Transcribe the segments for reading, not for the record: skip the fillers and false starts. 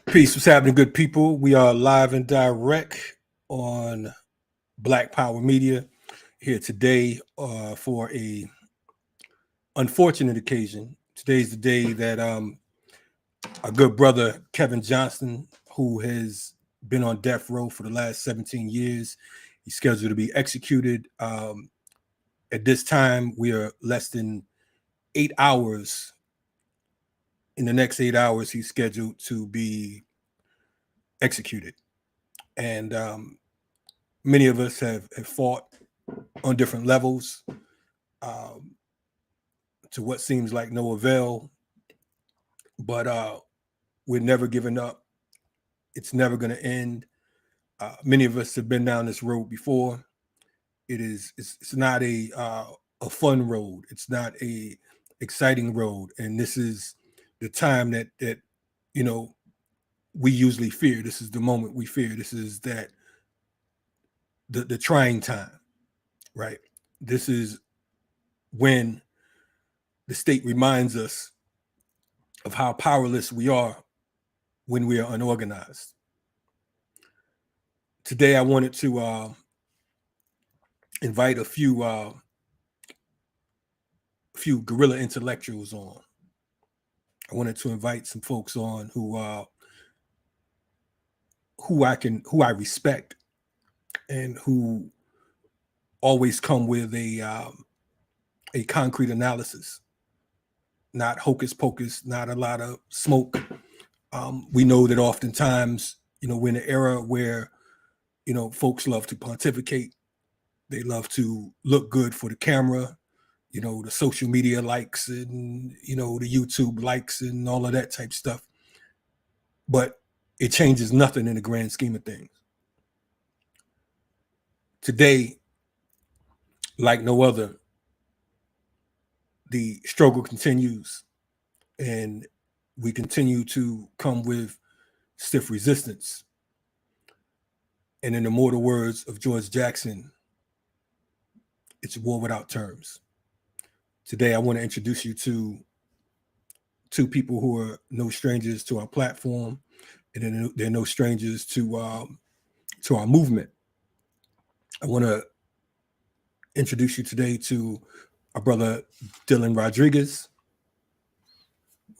Peace. What's happening, good people? We are live and direct on Black Power Media here today for a unfortunate occasion. Today's the day that our good brother Kevin Johnson, who has been on death row for the last 17 years, he's scheduled to be executed. At this time, we are less than 8 hours. In the next 8 hours, he's scheduled to be executed. And many of us have fought on different levels to what seems like no avail. But we're never giving up. It's never going to end. Many of us have been down this road before. It's not a fun road. It's not a exciting road. And this is the time that you know we usually fear. This is the moment we fear. This is that the trying time, right? This is when the state reminds us of how powerless we are when we are unorganized. Today, I wanted to invite a few guerrilla intellectuals on. I wanted to invite some folks on who I respect and who always come with a concrete analysis, not hocus pocus, not a lot of smoke. We know that oftentimes, we're in an era where, folks love to pontificate. They love to look good for the camera, the social media likes and, the YouTube likes and all of that type stuff. But it changes nothing in the grand scheme of things. Today, like no other, the struggle continues, and we continue to come with stiff resistance. And in the immortal words of George Jackson, it's war without terms. Today, I want to introduce you to two people who are no strangers to our platform, and they're no strangers to our movement. I want to introduce you today to our brother Dylan Rodriguez,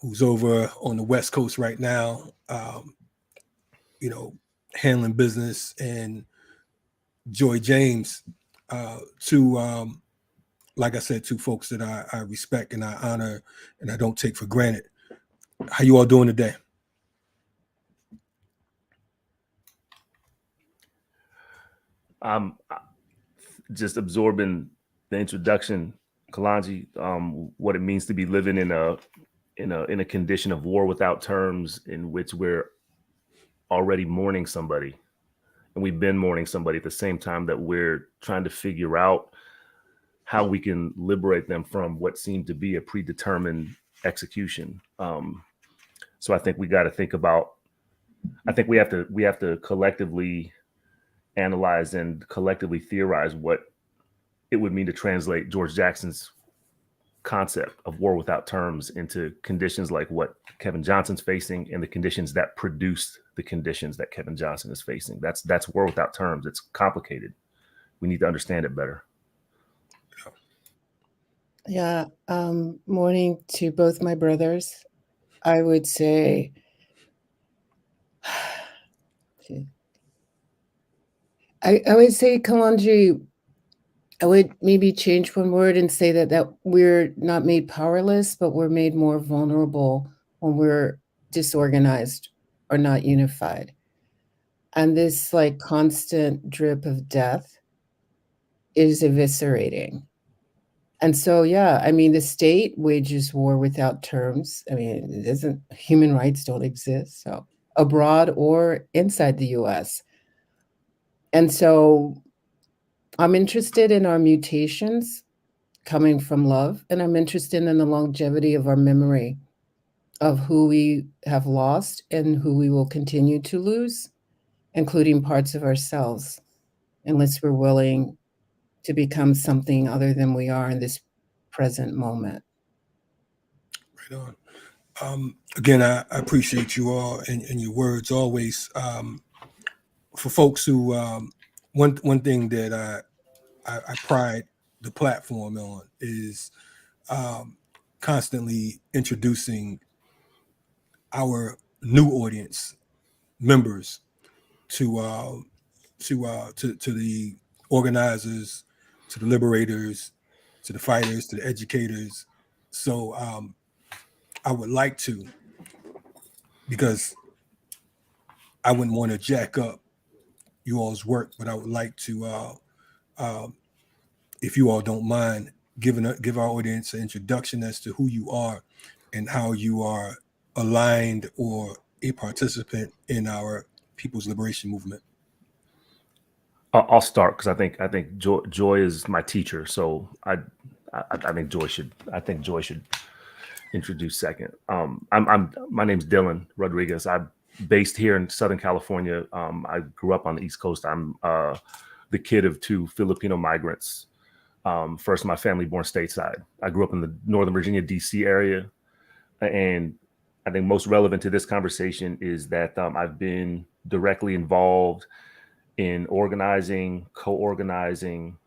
who's over on the West Coast right now, handling business, and Joy James, like I said, two folks that I respect and I honor and I don't take for granted. How you all doing today? I'm just absorbing the introduction, Kalonji, what it means to be living in a condition of war without terms, in which we're already mourning somebody, and we've been mourning somebody at the same time that we're trying to figure out how we can liberate them from what seemed to be a predetermined execution. So I think we got to think about. I think we have to collectively analyze and collectively theorize what it would mean to translate George Jackson's concept of war without terms into conditions like what Kevin Johnson's facing and the conditions that produced the conditions that Kevin Johnson is facing. That's war without terms. It's complicated. We need to understand it better. Yeah. Morning to both my brothers. I would say I would say, Kalonji, I would maybe change one word and say that we're not made powerless, but we're made more vulnerable when we're disorganized or not unified. And this like constant drip of death is eviscerating. And so, yeah, I mean, the state wages war without terms. I mean, it doesn't, human rights don't exist, so abroad or inside the US. And so I'm interested in our mutations coming from love, and I'm interested in the longevity of our memory of who we have lost and who we will continue to lose, including parts of ourselves, unless we're willing to become something other than we are in this present moment. Right on. Again, I appreciate you all and your words always. For folks who, one thing that I pride the platform on is constantly introducing our new audience members to the organizers, to the liberators, to the fighters, to the educators. So I would like to, because I wouldn't want to jack up you all's work, but I would like to, if you all don't mind, give our audience an introduction as to who you are and how you are aligned or a participant in our People's Liberation Movement. I'll start because I think Joy is my teacher, so I think Joy should introduce second. My name's Dylan Rodriguez. I'm based here in Southern California. I grew up on the East Coast. I'm the kid of two Filipino migrants. First, my family born stateside. I grew up in the Northern Virginia, DC area. And I think most relevant to this conversation is that I've been directly involved in organizing, co-organizing,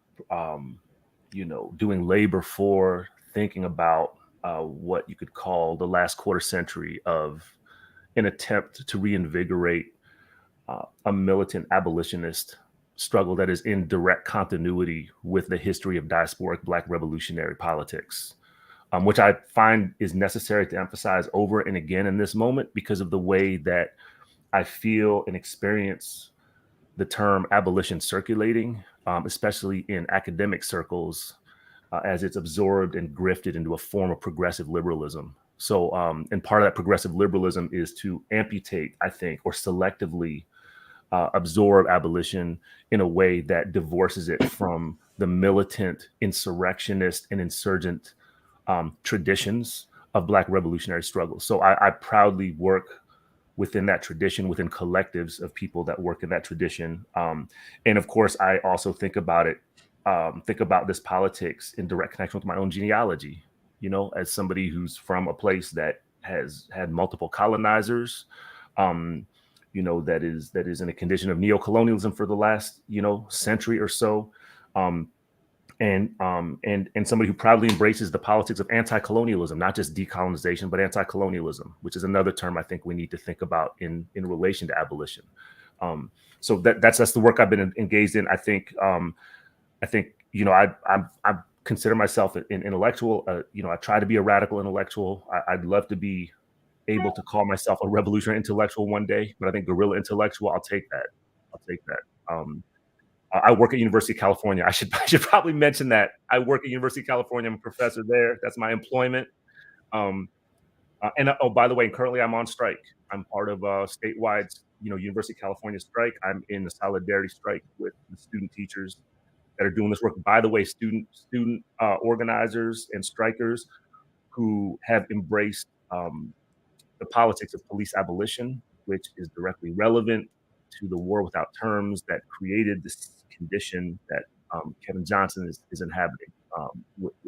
doing labor for, thinking about what you could call the last quarter century of an attempt to reinvigorate a militant abolitionist struggle that is in direct continuity with the history of diasporic Black revolutionary politics, which I find is necessary to emphasize over and again in this moment because of the way that I feel and experience the term abolition circulating, especially in academic circles, as it's absorbed and grifted into a form of progressive liberalism. So, and part of that progressive liberalism is to amputate, I think, or selectively absorb abolition in a way that divorces it from the militant, insurrectionist, and insurgent traditions of Black revolutionary struggle. So I proudly work within that tradition, within collectives of people that work in that tradition. And of course, I also think about this politics in direct connection with my own genealogy, as somebody who's from a place that has had multiple colonizers, that is in a condition of neocolonialism for the last, century or so. And somebody who proudly embraces the politics of anti-colonialism, not just decolonization, but anti-colonialism, which is another term I think we need to think about in relation to abolition. So that's the work I've been engaged in. I consider myself an intellectual. I try to be a radical intellectual. I'd love to be able to call myself a revolutionary intellectual one day, but I think guerrilla intellectual, I'll take that. I work at University of California. I should probably mention that. I work at University of California. I'm a professor there. That's my employment. By the way, currently I'm on strike. I'm part of a statewide, University of California strike. I'm in the solidarity strike with the student teachers that are doing this work. By the way, student organizers and strikers who have embraced the politics of police abolition, which is directly relevant to the war without terms that created this condition that Kevin Johnson is inhabiting,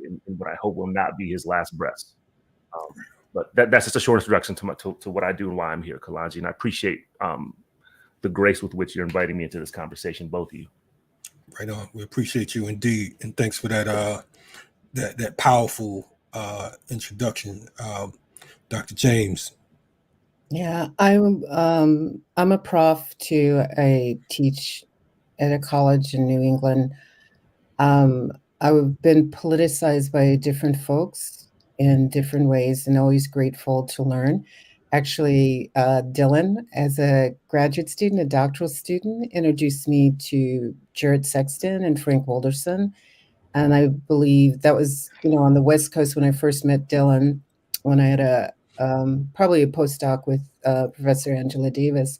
in what I hope will not be his last breath. But that's just a short introduction to what I do and why I'm here, Kalonji, and I appreciate the grace with which you're inviting me into this conversation, both of you. Right on. We appreciate you indeed, and thanks for that that powerful introduction, Dr. James. Yeah, I'm a prof too. I teach at a college in New England. I've been politicized by different folks in different ways and always grateful to learn. Actually, Dylan, as a graduate student, a doctoral student, introduced me to Jared Sexton and Frank Wolderson. And I believe that was, on the West Coast when I first met Dylan, when I had probably a postdoc with Professor Angela Davis.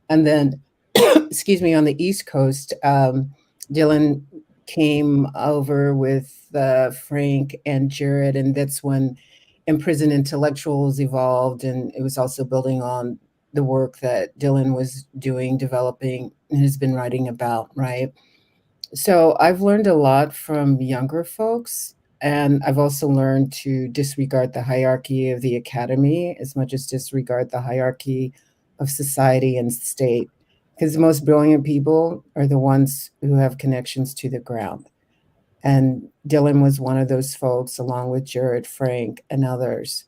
And then, excuse me, on the East Coast, Dylan came over with Frank and Jared, and that's when Imprisoned Intellectuals evolved, and it was also building on the work that Dylan was doing, developing, and has been writing about, right? So I've learned a lot from younger folks, and I've also learned to disregard the hierarchy of the academy as much as disregard the hierarchy of society and state, because the most brilliant people are the ones who have connections to the ground. And Dylan was one of those folks, along with Jared, Frank, and others.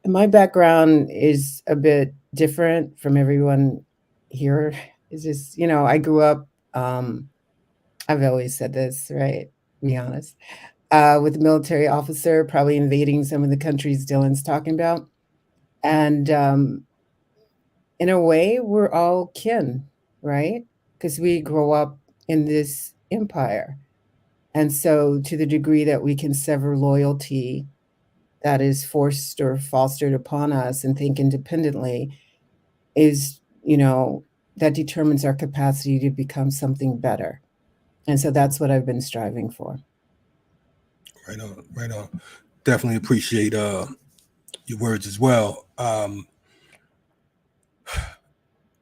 And my background is a bit different from everyone here. It's just, I grew up, I've always said this, right? Be honest. With a military officer, probably invading some of the countries Dylan's talking about. And in a way, we're all kin, right? Because we grow up in this empire. And so, to the degree that we can sever loyalty that is forced or fostered upon us and think independently, is, that determines our capacity to become something better. And so that's what I've been striving for. Right on, right on. Definitely appreciate your words as well.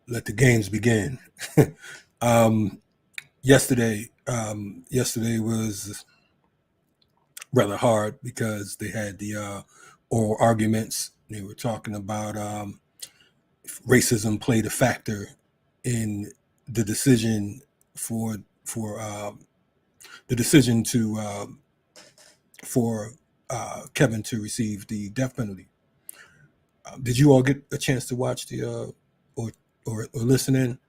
Let the games begin. Yesterday was rather hard because they had the oral arguments. They were talking about if racism played a factor in the decision for Kevin to receive the death penalty. Did you all get a chance to watch the or listen in?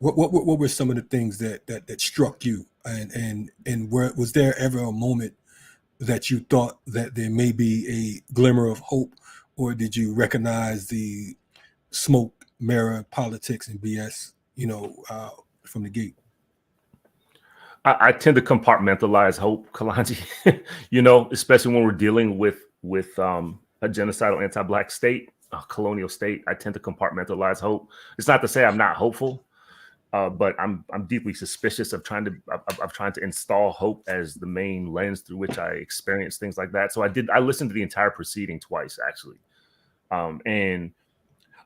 What were some of the things that struck you, and was there ever a moment that you thought that there may be a glimmer of hope, or did you recognize the smoke, mirror, politics, and BS, from the gate? I tend to compartmentalize hope, Kalonji, especially when we're dealing with a genocidal anti-Black state, a colonial state. I tend to compartmentalize hope. It's not to say I'm not hopeful, but I'm deeply suspicious of trying to install hope as the main lens through which I experience things like that. So I listened to the entire proceeding twice, actually. And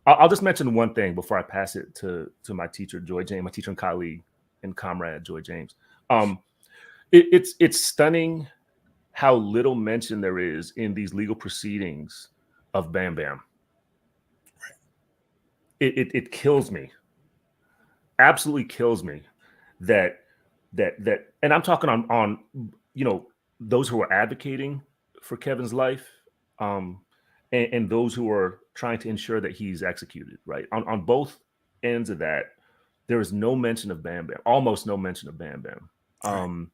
I'll just mention one thing before I pass it to my teacher, Joy James, my teacher and colleague and comrade, Joy James. It's stunning how little mention there is in these legal proceedings of Bam Bam. It kills me, absolutely kills me that, and I'm talking on those who are advocating for Kevin's life, and those who are trying to ensure that he's executed, right? On both ends of that, there is no mention of Bam Bam, almost no mention of Bam Bam. Right.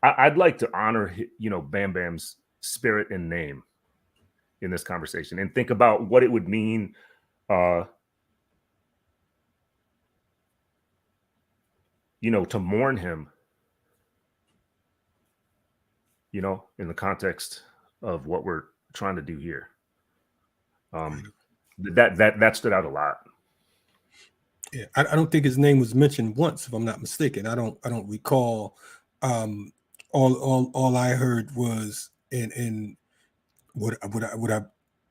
I'd like to honor, Bam Bam's spirit and name in this conversation and think about what it would mean to mourn him, in the context of what we're trying to do here. That stood out a lot. Yeah, I don't think his name was mentioned once, if I'm not mistaken. I don't recall. All I heard was, and what I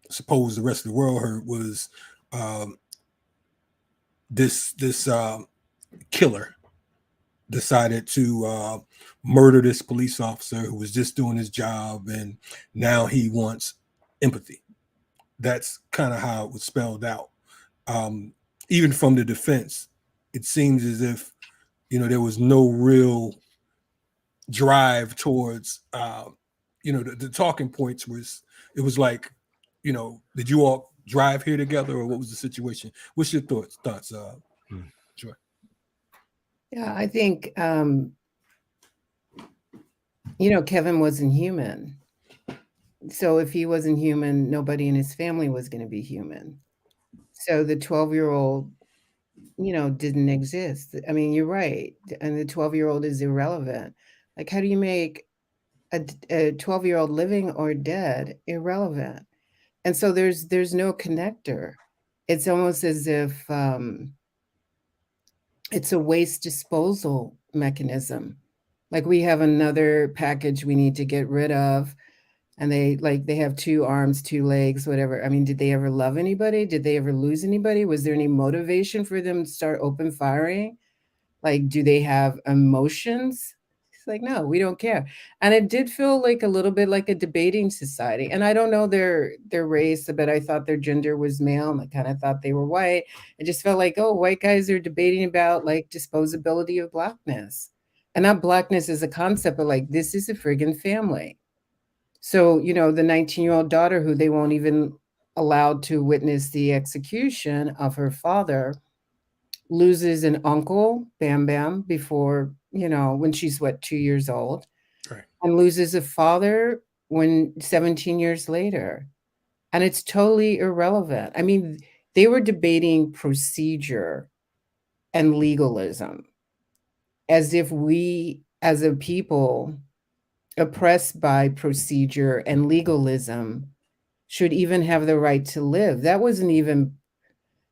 suppose the rest of the world heard was, this killer decided to murder this police officer who was just doing his job, and now he wants empathy. That's kind of how it was spelled out. Even from the defense, it seems as if there was no real drive towards the talking points was, it was like, did you all drive here together, or what was the situation? What's your thoughts, Joy? Yeah, I think, Kevin wasn't human. So if he wasn't human, nobody in his family was going to be human. So the 12-year-old, didn't exist. I mean, you're right. And the 12-year-old is irrelevant. Like, how do you make a 12-year-old living or dead irrelevant? And so there's no connector. It's almost as if it's a waste disposal mechanism. Like we have another package we need to get rid of, and they have 2 arms, 2 legs, whatever. I mean, did they ever love anybody? Did they ever lose anybody? Was there any motivation for them to start open firing? Like, do they have emotions? It's like, no, we don't care. And it did feel like a little bit like a debating society. And I don't know their race, but I thought their gender was male, and I kind of thought they were white. It just felt like, oh, white guys are debating about like disposability of blackness. And not blackness as a concept, but like this is a friggin' family. So, the 19-year-old daughter who they won't even allow to witness the execution of her father loses an uncle, Bam Bam, before, when she's 2 years old, Right. and loses a father when 17 years later. And it's totally irrelevant. I mean, they were debating procedure and legalism as if we, as a people oppressed by procedure and legalism, should even have the right to live. That wasn't even,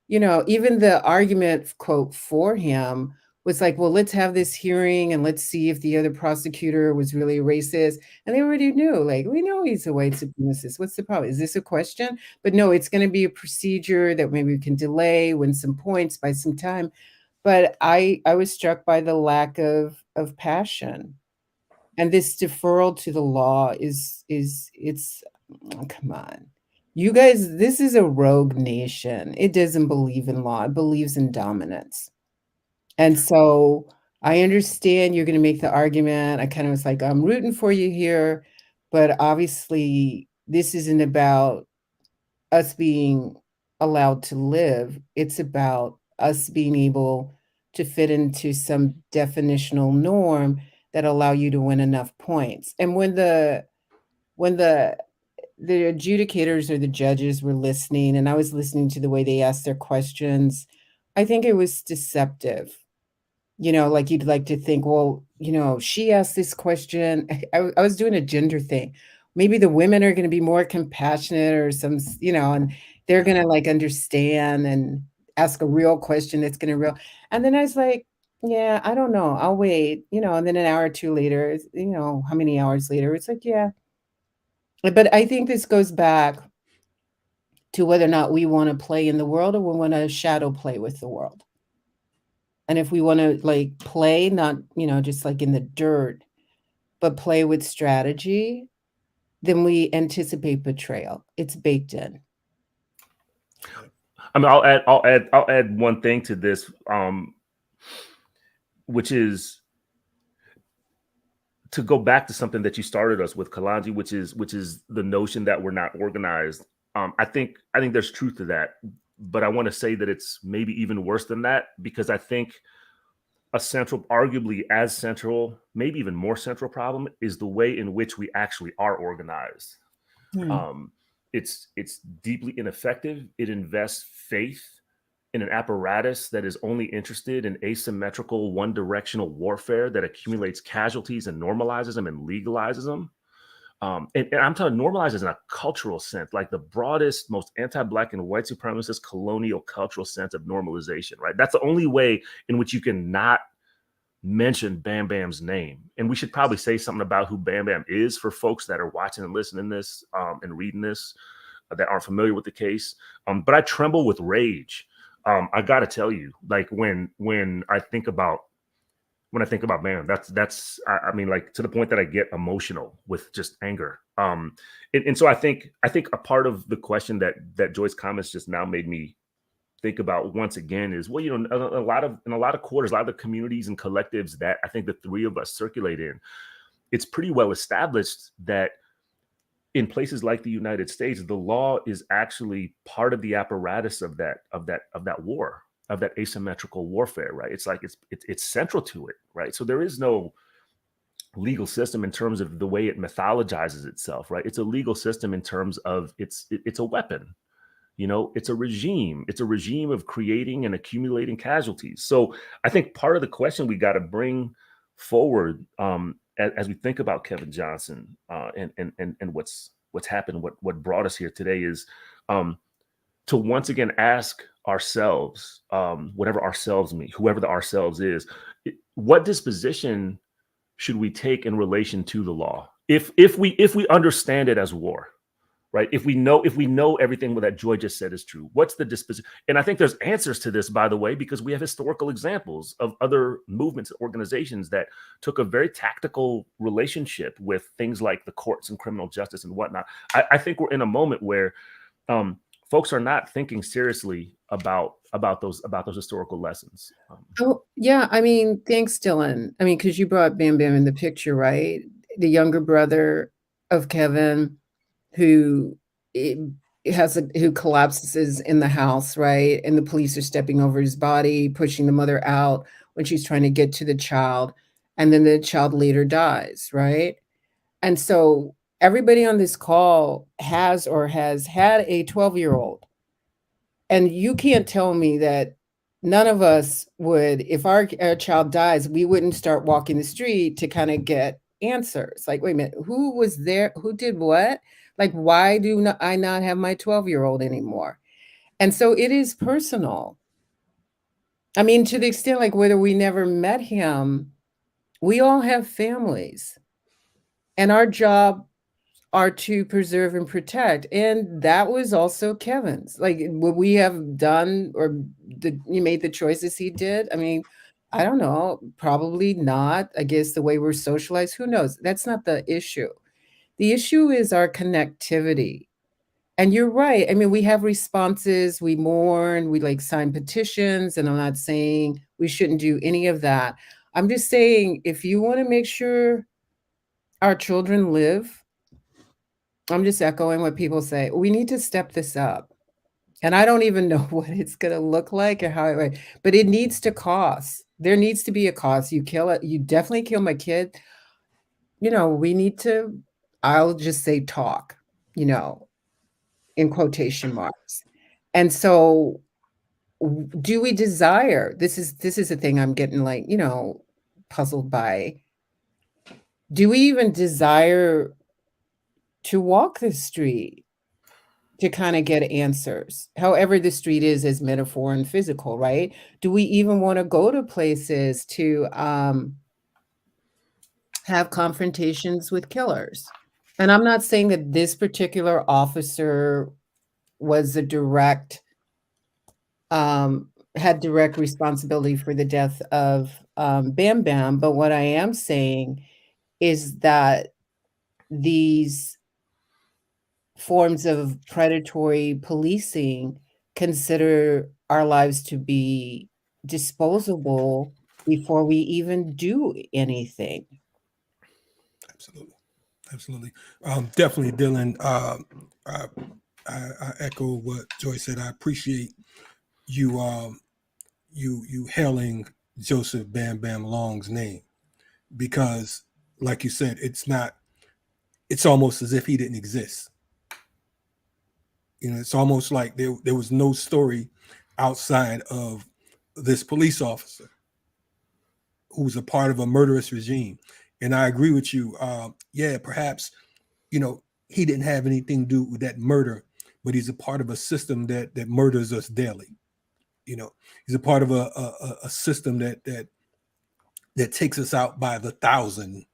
even the argument, quote, for him was like, well, let's have this hearing and let's see if the other prosecutor was really racist. And they already knew, like, we know he's a white supremacist. What's the problem? Is this a question? But no, it's going to be a procedure that maybe we can delay, win some points, buy some time. But I was struck by the lack of passion. And this deferral to the law it's, oh, come on. You guys, this is a rogue nation. It doesn't believe in law. It believes in dominance. And so I understand you're going to make the argument. I kind of was like, I'm rooting for you here, but obviously this isn't about us being allowed to live. It's about us being able to fit into some definitional norm that allow you to win enough points. And when the adjudicators or the judges were listening, and I was listening to the way they asked their questions, I think it was deceptive. Like you'd like to think, well, she asked this question. I was doing a gender thing. Maybe the women are going to be more compassionate or some, and they're going to like understand and ask a real question that's going to real. And then I was like, yeah, I don't know. I'll wait, and then an hour or two later, how many hours later, it's like, yeah. But I think this goes back to whether or not we want to play in the world or we want to shadow play with the world. And if we want to like play, not, just like in the dirt, but play with strategy, then we anticipate betrayal. It's baked in. I mean, I'll add one thing to this, which is to go back to something that you started us with, Kalonji, which is the notion that we're not organized. I think there's truth to that, but I want to say that it's maybe even worse than that, because I think a central, arguably as central, maybe even more central problem is the way in which we actually are organized. It's deeply ineffective. It invests faith in an apparatus that is only interested in asymmetrical, one-directional warfare that accumulates casualties and normalizes them and legalizes them. And I'm talking normalizes in a cultural sense, like the broadest, most anti-Black and white supremacist colonial cultural sense of normalization, right? That's the only way in which you can not mention Bam Bam's name. And we should probably say something about who Bam Bam is for folks that are watching and listening to this and reading this that aren't familiar with the case. But I tremble with rage. I got to tell you, like when I think about Bam, that's I mean, like to the point that I get emotional with just anger. And so I think a part of the question that Joy's comments just now made me think about once again is, well, in a lot of quarters, a lot of the communities and collectives that I think the three of us circulate in, it's pretty well established that in places like the United States, the law is actually part of the apparatus of that war. asymmetrical warfare, right? It's like it's central to it, right? So there is no legal system in terms of the way it mythologizes itself, right? It's a legal system in terms of it's a weapon. It's a regime. It's a regime of creating and accumulating casualties. So I think part of the question we got to bring forward as we think about Kevin Johnson and what's happened, what brought us here today is to once again ask ourselves, whatever ourselves mean, whoever the ourselves is, what disposition should we take in relation to the law? If we understand it as war, right? If we know everything that Joy just said is true, what's the disposition? And I think there's answers to this, by the way, because we have historical examples of other movements, organizations that took a very tactical relationship with things like the courts and criminal justice and whatnot. I think we're in a moment where folks are not thinking seriously about those historical lessons. Oh, yeah. I mean, thanks, Dylan. I mean, because you brought Bam Bam in the picture, right? The younger brother of Kevin, who collapses in the house, right? And the police are stepping over his body, pushing the mother out when she's trying to get to the child. And then the child later dies, right? And so everybody on this call has had a 12-year-old. And you can't tell me that none of us would, if our child dies, we wouldn't start walking the street to kind of get answers. Like, wait a minute, who was there? Who did what? Like, why do I not have my 12-year-old anymore? And so it is personal. I mean, to the extent, like, whether we never met him, we all have families. And our job are to preserve and protect. And that was also Kevin's. Like, would we have done you made the choices he did? I mean, I don't know, probably not. I guess the way we're socialized, who knows? That's not the issue. The issue is our connectivity. And you're right. I mean, we have responses, we mourn, we like sign petitions, and I'm not saying we shouldn't do any of that. I'm just saying, if you want to make sure our children live, I'm just echoing what people say. We need to step this up. And I don't even know what it's going to look like or how but it needs to cost. There needs to be a cost. You kill it. You definitely kill my kid. We need to, I'll just say talk, in quotation marks. And so do we desire, this is a thing I'm getting puzzled by. Do we even desire to walk the street to kind of get answers, however the street is as metaphor and physical, right? Do we even want to go to places to have confrontations with killers? And I'm not saying that this particular officer was had direct responsibility for the death of Bam Bam, but what I am saying is that these forms of predatory policing consider our lives to be disposable before we even do anything. Absolutely. Definitely, Dylan. I echo what Joy said. I appreciate you you hailing Joseph Bam Bam Long's name, because like you said, it's almost as if he didn't exist. It's almost like there was no story outside of this police officer who was a part of a murderous regime. And I agree with you. Yeah, perhaps, he didn't have anything to do with that murder, but he's a part of a system that murders us daily. He's a part of a system that takes us out by the thousands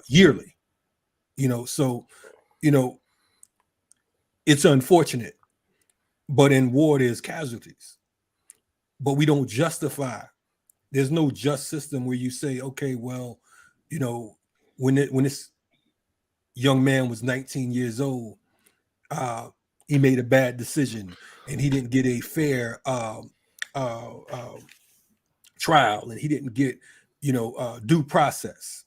yearly. So it's unfortunate, but in war there's casualties. But we don't justify. There's no just system where you say, okay, well, when this young man was 19 years old, he made a bad decision and he didn't get a fair trial, and he didn't get due process,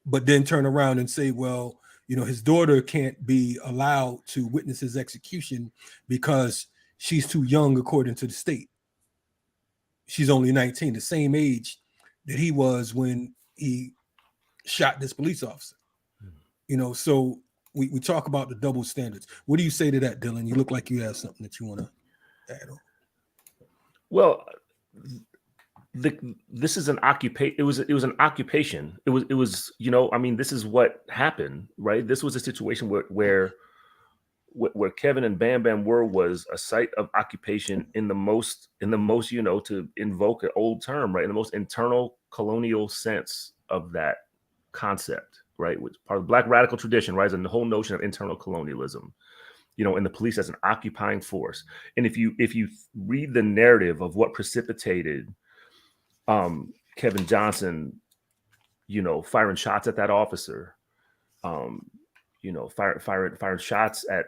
but then turn around and say, well, his daughter can't be allowed to witness his execution because she's too young according to the state. She's only 19, the same age that he was when he shot this police officer. So we talk about the double standards. What do you say to that, Dylan? You look like you have something that you want to add on. Well, this is an occupation. It was an occupation. It was I mean, this is what happened, right? This was a situation where Kevin and Bam Bam was a site of occupation in the most to invoke an old term, right, in the most internal colonial sense of that concept, right, which part of the Black radical tradition, right, is the whole notion of internal colonialism, and the police as an occupying force. And if you read the narrative of what precipitated Kevin Johnson, firing shots at that officer, firing shots at,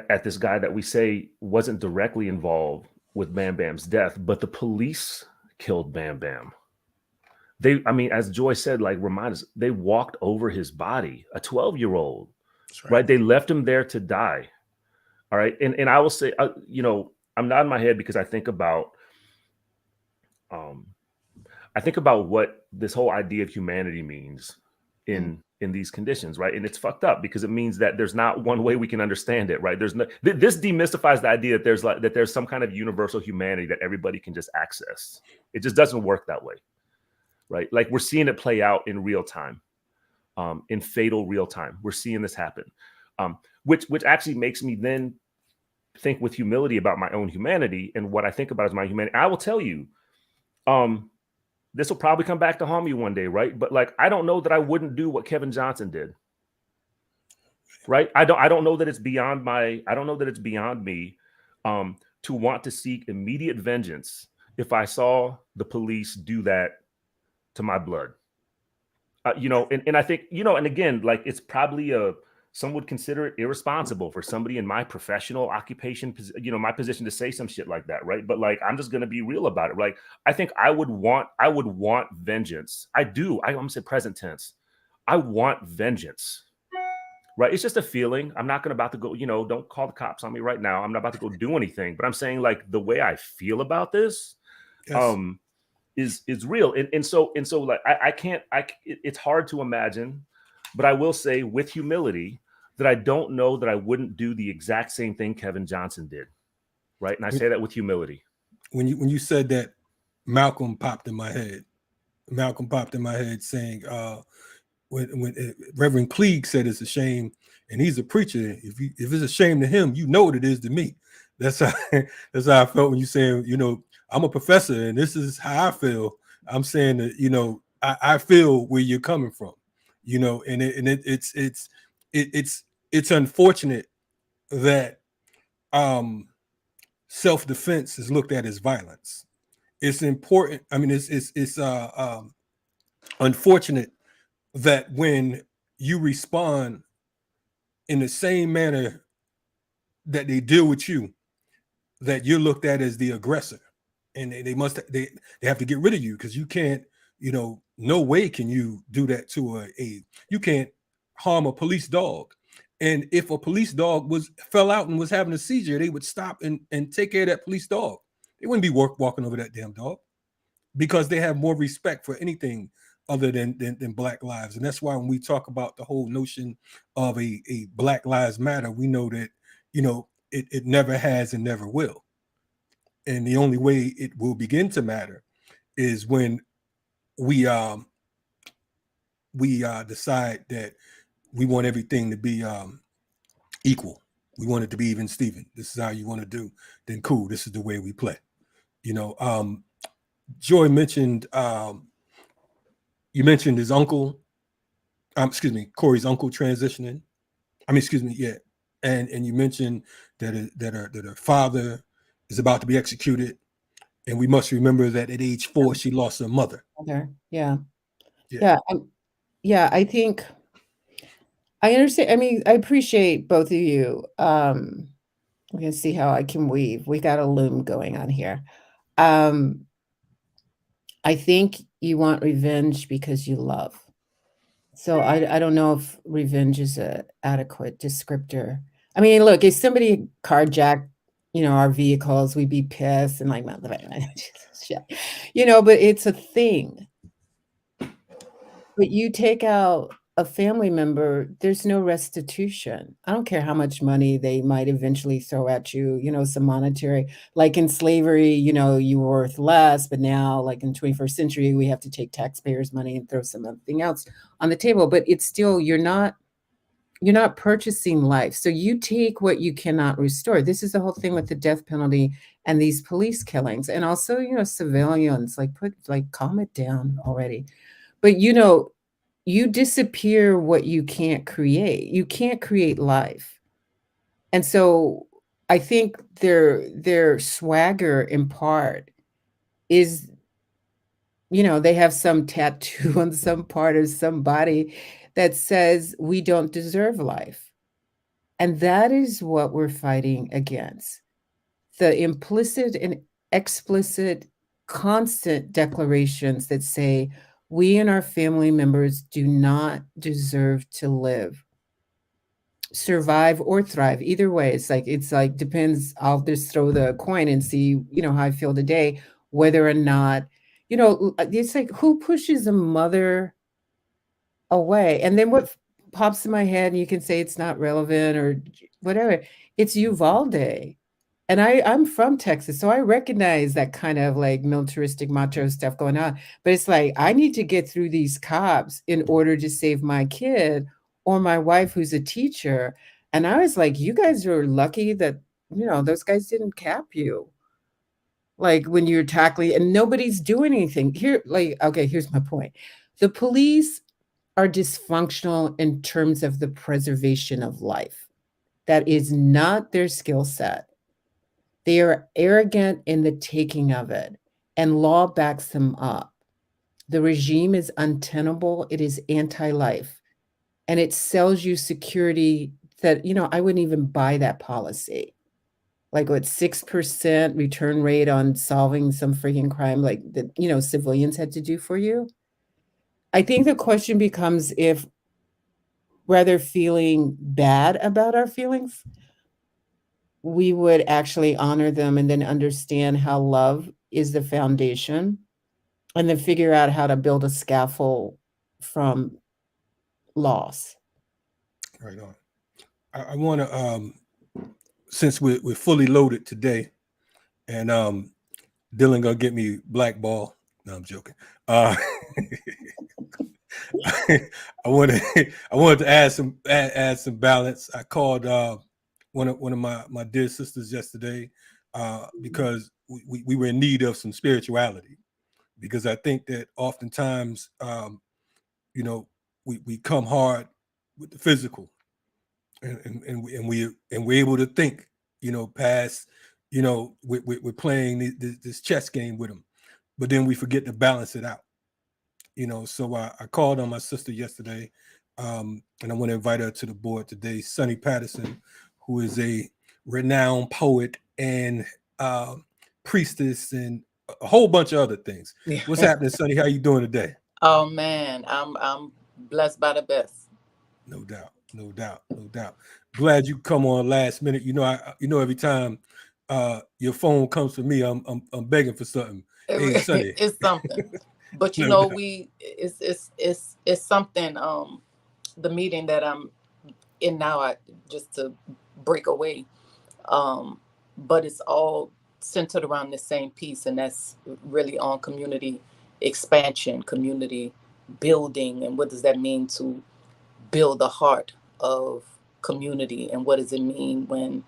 at this guy that we say wasn't directly involved with Bam Bam's death, but the police killed Bam Bam. As Joy said, remind us, they walked over his body, a 12-year-old, right? They left him there to die. All right. And I will say, I'm nodding my head because I think about what this whole idea of humanity means in these conditions, right? And it's fucked up because it means that there's not one way we can understand it, right? There's no, this demystifies the idea that there's some kind of universal humanity that everybody can just access. It just doesn't work that way, right? Like, we're seeing it play out in real time, in fatal real time. We're seeing this happen, which actually makes me then think with humility about my own humanity, and what I think about is my humanity. I will tell you, this will probably come back to harm you one day, right? But I don't know that I wouldn't do what Kevin Johnson did, right? I don't know that it's beyond me to want to seek immediate vengeance if I saw the police do that to my blood. And I think, and again, it's probably some would consider it irresponsible for somebody in my professional occupation, my position, to say some shit like that, right? But I'm just gonna be real about it. I think I would want vengeance. I do. I'm gonna say present tense. I want vengeance, right? It's just a feeling. I'm not about to go. Don't call the cops on me right now. I'm not about to go do anything. But I'm saying, the way I feel about this, yes, is real. And so I can't. It's hard to imagine. But I will say with humility that I don't know that I wouldn't do the exact same thing Kevin Johnson did, right? And I say that with humility. When you said that, Malcolm popped in my head. Malcolm popped in my head saying, when Reverend Klieg said it's a shame, and he's a preacher. If it's a shame to him, you know what it is to me. That's how I felt when you saying, I'm a professor and this is how I feel. I'm saying that, I feel where you're coming from. It's unfortunate that self-defense is looked at as violence. It's important. It's unfortunate that when you respond in the same manner that they deal with you, that you're looked at as the aggressor, and they have to get rid of you because you can't. No way can you do that to you can't harm a police dog. And if a police dog fell out and was having a seizure, they would stop and take care of that police dog. They wouldn't be walking over that damn dog, because they have more respect for anything other than Black lives. And that's why when we talk about the whole notion of a Black Lives Matter, we know that, it never has and never will. And the only way it will begin to matter is when we decide that we want everything to be equal. We want it to be even Steven. This is how you want to do. Then cool. This is the way we play. Joy mentioned you mentioned his uncle. Corey's uncle transitioning. Yeah. And you mentioned that her father is about to be executed. And we must remember that at age 4, she lost her mother. Yeah. I think I understand. I appreciate both of you. We're gonna see how I can weave. We got a loom going on here. I think you want revenge because you love. So I don't know if revenge is an adequate descriptor. I mean, look, if somebody carjacked, our vehicles, we'd be pissed and like, but it's a thing. But you take out a family member, there's no restitution. I don't care how much money they might eventually throw at you, some monetary. Like in slavery, you were worth less, but now, like in 21st century, we have to take taxpayers' money and throw something else on the table. But it's still, you're not purchasing life. So you take what you cannot restore. This is the whole thing with the death penalty and these police killings. And also, civilians, calm it down already. But you disappear what you can't create. You can't create life. And so I think their swagger in part is, they have some tattoo on some part of somebody that says we don't deserve life. And that is what we're fighting against. The implicit and explicit constant declarations that say we and our family members do not deserve to live, survive, or thrive. Either way, it's like depends. I'll just throw the coin and see, how I feel today, whether or not, it's like who pushes a mother away? And then what pops in my head, and you can say it's not relevant or whatever, it's Uvalde. And I'm from Texas, so I recognize that kind of like militaristic macho stuff going on. But it's like, I need to get through these cops in order to save my kid or my wife who's a teacher. And I was like, you guys are lucky that, those guys didn't cap you. Like when you're tackling and nobody's doing anything. Okay, here's my point. The police are dysfunctional in terms of the preservation of life. That is not their skill set. They are arrogant in the taking of it, and law backs them up. The regime is untenable. It is anti-life, and it sells you security that, I wouldn't even buy that policy. Like what, 6% return rate on solving some freaking crime like that, civilians had to do for you. I think the question becomes if rather feeling bad about our feelings, we would actually honor them and then understand how love is the foundation and then figure out how to build a scaffold from loss. Right on. I want to, since we're fully loaded today, and Dylan gonna get me blackball. No, I'm joking. I wanted to add some balance. I called one of my dear sisters yesterday because we were in need of some spirituality, because I think that oftentimes we come hard with the physical, and we're able to think past we're playing this chess game with them, but then we forget to balance it out. So I called on my sister yesterday, and I want to invite her to the board today, Sonny Patterson, who is a renowned poet and priestess and a whole bunch of other things. Yeah. What's happening, Sonny? How you doing today? Oh man, I'm blessed by the best. No doubt. Glad you come on last minute. Every time your phone comes to me, I'm begging for something. Hey, Sonny. It's something. But it's something. The meeting that I'm in now, just to break away, but it's all centered around the same piece, and that's really on community expansion, community building, and what does that mean to build the heart of community, and what does it mean when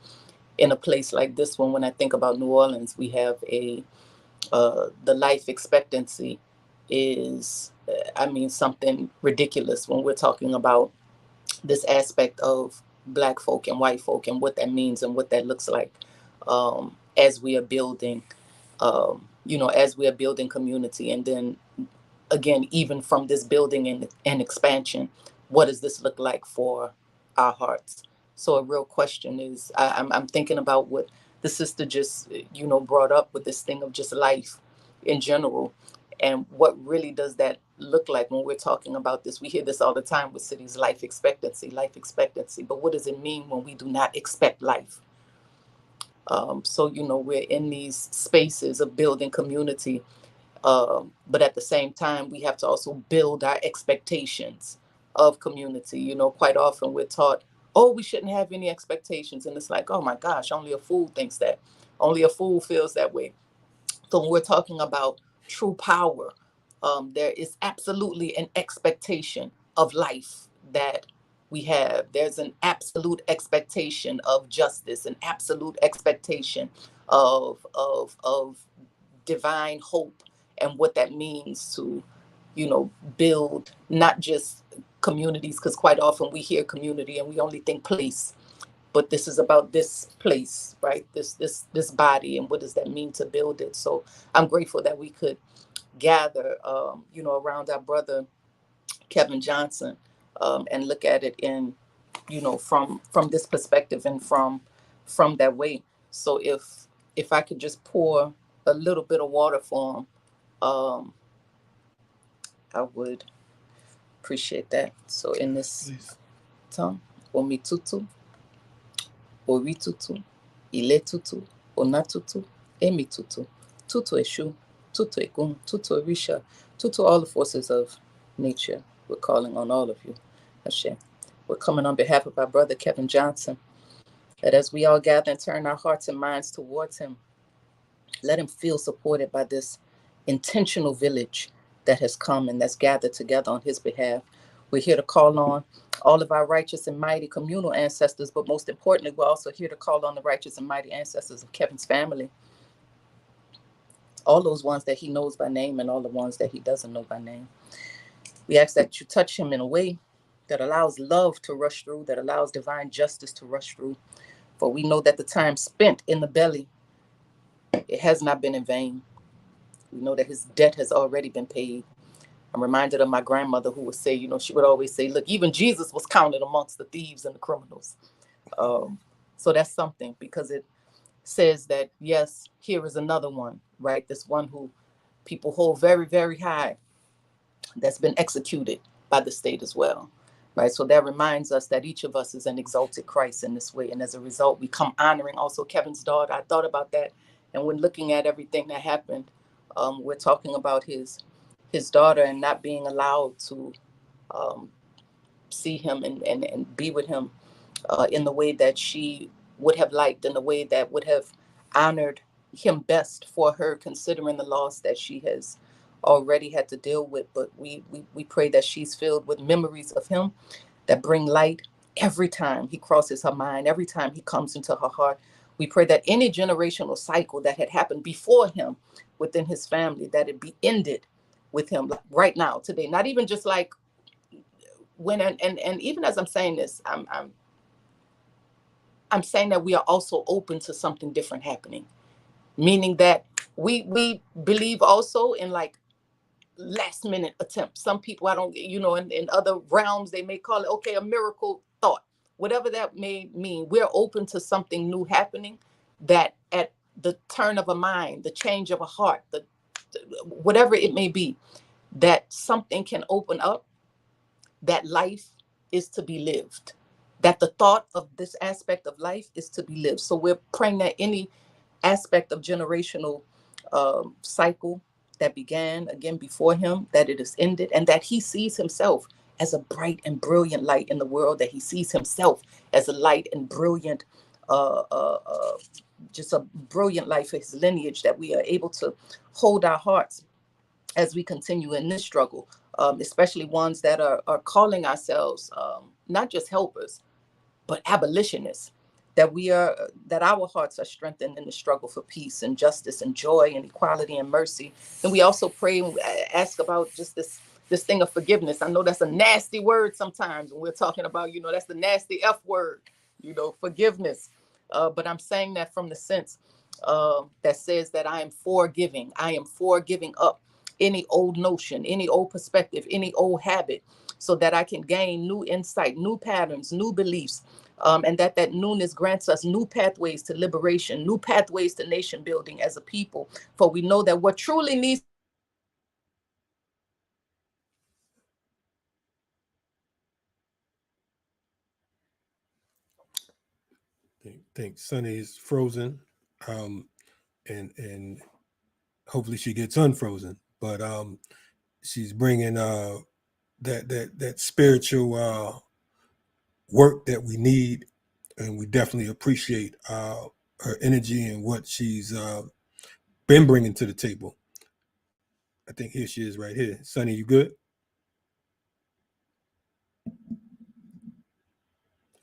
in a place like this one, when I think about New Orleans, we have the life expectancy is, something ridiculous when we're talking about this aspect of Black folk and white folk and what that means and what that looks like as we are building, as we are building community. And then again, even from this building and expansion, what does this look like for our hearts? So a real question is, I'm thinking about what the sister just, brought up with this thing of just life in general. And what really does that look like when we're talking about this? We hear this all the time with cities, life expectancy, but what does it mean when we do not expect life? So, we're in these spaces of building community, but at the same time, we have to also build our expectations of community. Quite often we're taught, oh, we shouldn't have any expectations. And it's like, oh my gosh, only a fool thinks that. Only a fool feels that way. So when we're talking about true power, there is absolutely an expectation of life that we have. There's an absolute expectation of justice, an absolute expectation of divine hope, and what that means to, build not just communities, because quite often we hear community and we only think place. But this is about this place, right? This body, and what does that mean to build it? So I'm grateful that we could gather, around our brother Kevin Johnson, and look at it in, from this perspective and from that way. So if I could just pour a little bit of water for him, I would appreciate that. So in this tongue, omitutu, oritutu, iletutu, onatutu, emitutu, tutu eshu, tutu egun, tutu orisha, tutu all the forces of nature. We're calling on all of you, Hashem. We're coming on behalf of our brother Kevin Johnson, that as we all gather and turn our hearts and minds towards him, let him feel supported by this intentional village that has come and that's gathered together on his behalf. We're here to call on all of our righteous and mighty communal ancestors, but most importantly, we're also here to call on the righteous and mighty ancestors of Kevin's family. All those ones that he knows by name and all the ones that he doesn't know by name. We ask that you touch him in a way that allows love to rush through, that allows divine justice to rush through. For we know that the time spent in the belly, it has not been in vain. We know that his debt has already been paid. I'm reminded of my grandmother who would say, she would always say, look, even Jesus was counted amongst the thieves and the criminals. So that's something, because it says that, yes, here is another one, right? This one who people hold very, very high, that's been executed by the state as well, right? So that reminds us that each of us is an exalted Christ in this way. And as a result, we come honoring also Kevin's daughter. I thought about that. And when looking at everything that happened, we're talking about his daughter and not being allowed to see him and be with him in the way that she would have liked, in the way that would have honored him best for her, considering the loss that she has already had to deal with. But we pray that she's filled with memories of him that bring light every time he crosses her mind, every time he comes into her heart. We pray that any generational cycle that had happened before him within his family, that it be ended with him right now, today. Not even just like when, and even as I'm saying this, I'm saying that we are also open to something different happening, meaning that we believe also in like last minute attempts. Some people, I don't, in other realms, they may call it, okay, a miracle thought, whatever that may mean. We're open to something new happening, that at the turn of a mind, the change of a heart, whatever it may be, that something can open up, that life is to be lived, that the thought of this aspect of life is to be lived. So we're praying that any aspect of generational cycle that began again before him, that it is ended, and that he sees himself as a bright and brilliant light in the world, that he sees himself as a light and brilliant, just a brilliant life for his lineage, that we are able to hold our hearts as we continue in this struggle, especially ones that are calling ourselves not just helpers, but abolitionists, that our hearts are strengthened in the struggle for peace and justice and joy and equality and mercy. And we also pray and ask about just this thing of forgiveness. I know that's a nasty word sometimes when we're talking about, that's the nasty F word, forgiveness. But I'm saying that from the sense that says that I am for giving up any old notion, any old perspective, any old habit, so that I can gain new insight, new patterns, new beliefs, and that newness grants us new pathways to liberation, new pathways to nation building as a people. For we know that what truly needs think Sunny is frozen, and hopefully she gets unfrozen. But she's bringing that spiritual work that we need, and we definitely appreciate her energy and what she's been bringing to the table. I think here she is right here. Sunny, you good?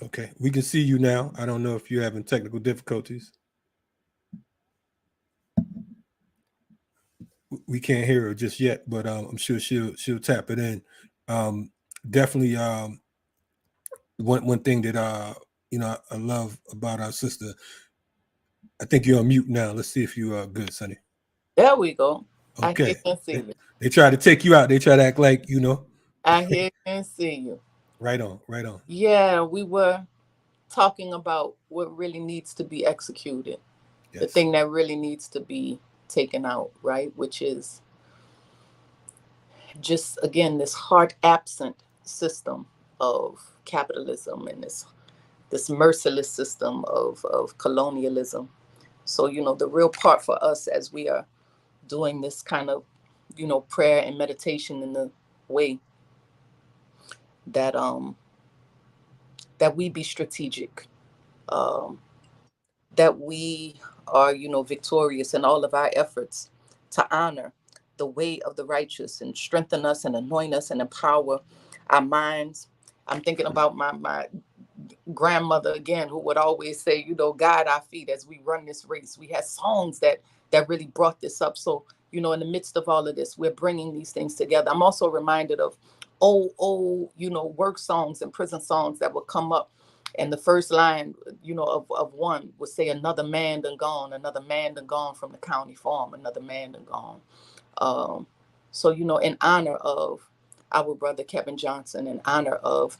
Okay, we can see you now. I don't know if you're having technical difficulties. We can't hear her just yet, but I'm sure she'll tap it in. Definitely, one thing that I love about our sister. I think you're on mute now. Let's see if you are good, Sunny. There we go. Okay. I hear and see you. They try to take you out. They try to act like I hear and see you. Right on, right on. Yeah, we were talking about what really needs to be executed. Yes. The thing that really needs to be taken out, right? Which is just, again, this heart absent system of capitalism and this merciless system of colonialism. So, the real part for us as we are doing this kind of, prayer and meditation in the way that that we be strategic, that we are, victorious in all of our efforts to honor the way of the righteous and strengthen us and anoint us and empower our minds. I'm thinking about my grandmother again, who would always say, guide our feet as we run this race. We had songs that really brought this up. So, in the midst of all of this, we're bringing these things together. I'm also reminded of old, work songs and prison songs that would come up. And the first line, of one would say, another man done gone from the county farm, another man done gone. So, in honor of our brother Kevin Johnson, in honor of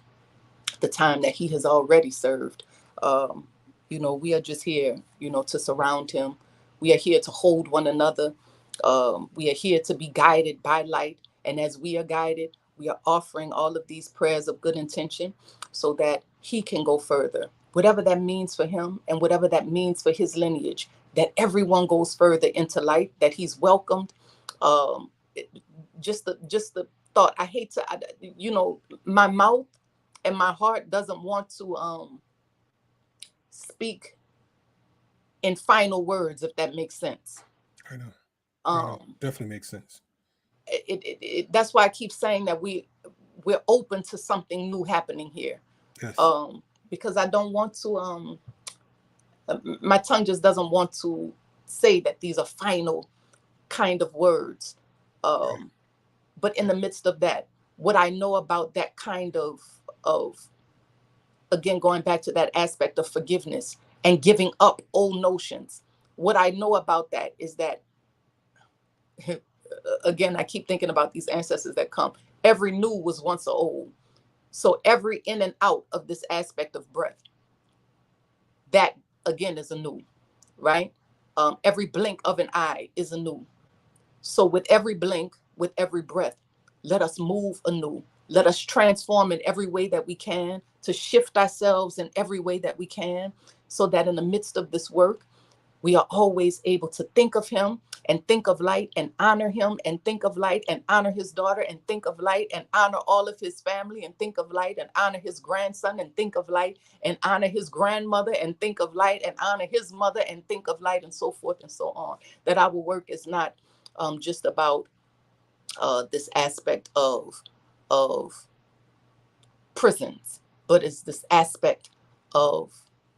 the time that he has already served, we are just here, to surround him. We are here to hold one another. We are here to be guided by light. And as we are guided, we are offering all of these prayers of good intention so that he can go further, whatever that means for him and whatever that means for his lineage, that everyone goes further into light, that he's welcomed. Just the thought, I hate to, my mouth and my heart doesn't want to speak in final words, if that makes sense. I know. Definitely makes sense. That's why I keep saying that we're open to something new happening here. Yes. Because I don't want to my tongue just doesn't want to say that these are final kind of words. Right. But in the midst of that, what I know about that kind of again, going back to that aspect of forgiveness and giving up old notions, what I know about that is that, again, I keep thinking about these ancestors that come. Every new was once old. So every in and out of this aspect of breath, that again is a new, right? Every blink of an eye is a new. So with every blink, with every breath, let us move anew. Let us transform in every way that we can, to shift ourselves in every way that we can, so that in the midst of this work, we are always able to think of him and think of light and honor him and think of light and honor his daughter and think of light and honor all of his family and think of light and honor his grandson and think of light and honor his grandmother and think of light and honor his mother and think of light, and so forth and so on. That our work is not just about this aspect of prisons, but it's this aspect of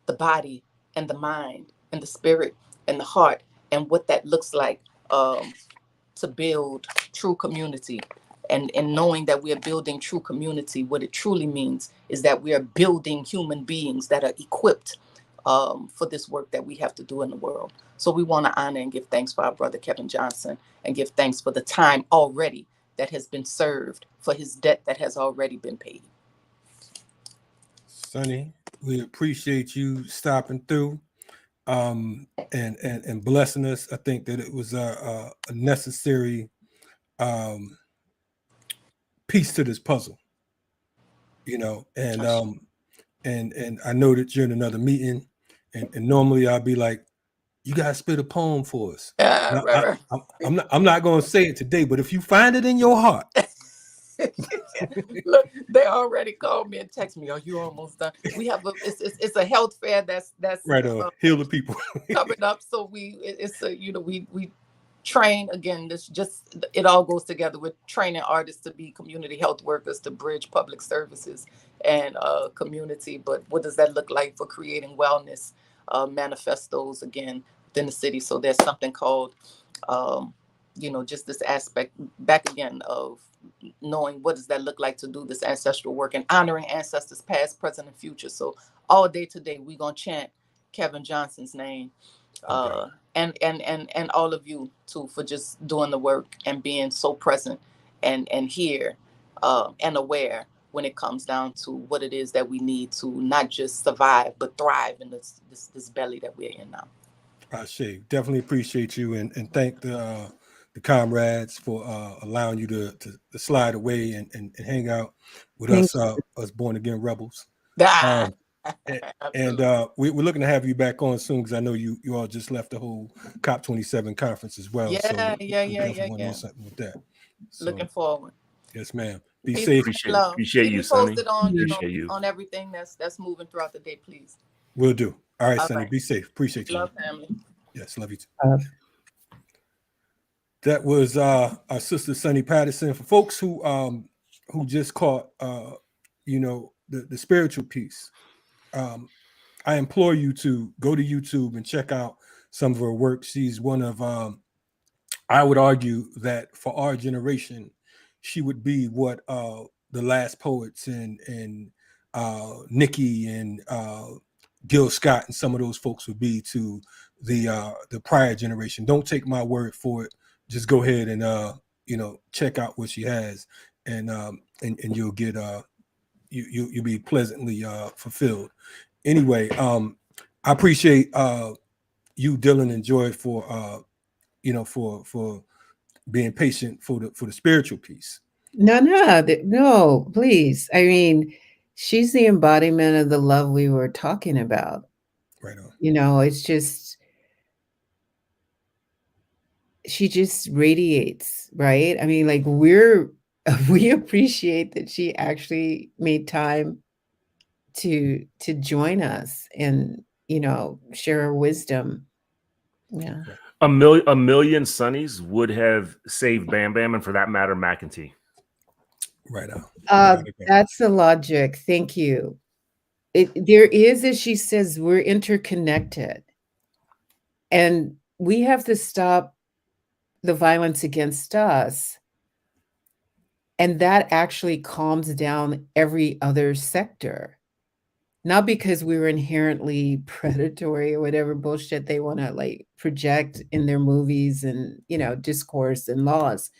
the body and the mind and the spirit and the heart, and what that looks like to build true community. And knowing that we are building true community, what it truly means is that we are building human beings that are equipped for this work that we have to do in the world. So we want to honor and give thanks for our brother Kevin Johnson, and give thanks for the time already that has been served, for his debt that has already been paid. Sunny, we appreciate you stopping through and blessing us. I think that it was a necessary piece to this puzzle, and I know that you're in another meeting, And normally I'll be like, you gotta spit a poem for us. Right. I'm not gonna say it today, but if you find it in your heart. Look, they already called me and text me. Are you almost done? We have it's a health fair that's Right, heal the people. coming up. So it's a we train again. This just it all goes together. We're training artists to be community health workers to bridge public services and community. But what does that look like for creating wellness manifestos again within the city? So there's something called just this aspect back again of knowing what does that look like to do this ancestral work and honoring ancestors past, present, and future. So all day today we're gonna chant Kevin Johnson's name, and all of you too for just doing the work and being so present and here and aware when it comes down to what it is that we need to not just survive but thrive in this belly that we're in now. Shay, definitely appreciate you and thank the comrades for allowing you to slide away and hang out with us born again rebels. And we're looking to have you back on soon because I know you all just left the whole COP27 conference as well. Yeah. Want to do something with that. So, looking forward. Yes, ma'am. Be safe. Appreciate you, Sonny. Posted on everything that's moving throughout the day, please. Will do. All right, Sonny. Right. Be safe. Appreciate you. Love family. Yes, love you too. That was our sister Sonny Patterson. For folks who just caught the spiritual piece, I implore you to go to YouTube and check out some of her work. She's one of I would argue that for our generation, she would be what the last poets and Nikki and Gil Scott and some of those folks would be to the prior generation. Don't take my word for it. Just go ahead and check out what she has, and you'll get you'll be pleasantly fulfilled. Anyway, I appreciate you, Dylan, and Joy for for being patient for the spiritual piece. No, please. I mean, she's the embodiment of the love we were talking about. Right on. It's just, she just radiates, right? I mean, like we appreciate that she actually made time to join us and, share her wisdom. Yeah. A million Sonnies would have saved Bam Bam, and for that matter, McEntee. Right on. That's the logic. Thank you. There is, as she says, we're interconnected. And we have to stop the violence against us. And that actually calms down every other sector. Not because we were inherently predatory or whatever bullshit they want to project in their movies and, discourse and laws.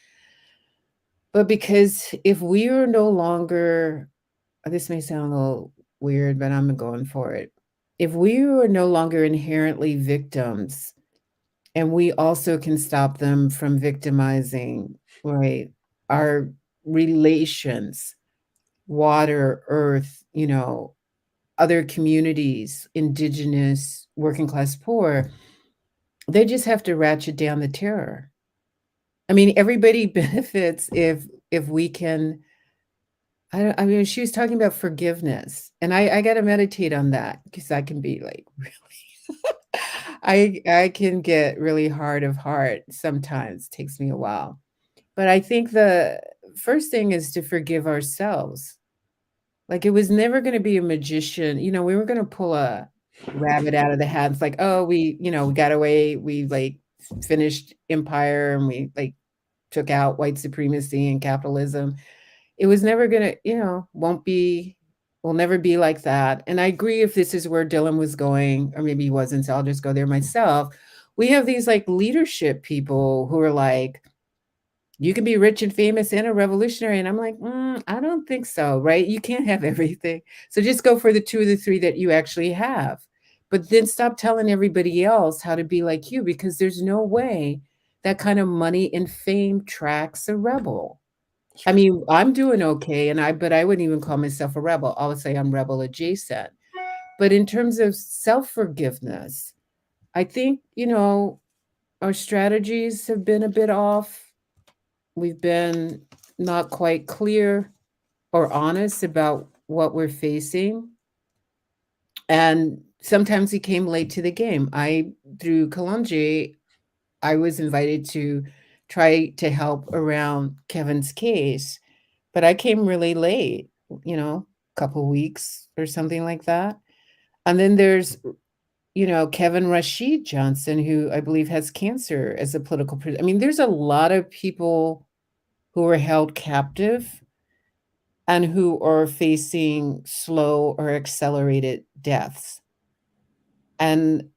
But because if we are no longer, this may sound a little weird, but I'm going for it. If we are no longer inherently victims, and we also can stop them from victimizing, right, our relations, water, earth, other communities, indigenous, working class, poor, they just have to ratchet down the terror. I mean, everybody benefits if we can. I mean, she was talking about forgiveness, and I got to meditate on that because I can be really, I can get really hard of heart sometimes. It takes me a while, but I think the first thing is to forgive ourselves. It was never going to be a magician. We were going to pull a rabbit out of the hat. It's we got away. We finished empire and we took out white supremacy and capitalism. It was never going to, will never be like that. And I agree if this is where Dylan was going, or maybe he wasn't, so I'll just go there myself. We have these leadership people who are you can be rich and famous and a revolutionary. And I'm I don't think so, right? You can't have everything. So just go for the 2 or the 3 that you actually have. But then stop telling everybody else how to be like you, because there's no way that kind of money and fame tracks a rebel. I mean, I'm doing okay, but I wouldn't even call myself a rebel. I would say I'm rebel adjacent. But in terms of self-forgiveness, I think, our strategies have been a bit off. We've been not quite clear or honest about what we're facing. And sometimes we came late to the game. Through Kalonji, I was invited to try to help around Kevin's case, but I came really late, a couple weeks or something like that. And then there's, Kevin Rashid Johnson, who I believe has cancer as a political prisoner. I mean, there's a lot of people who are held captive and who are facing slow or accelerated deaths. And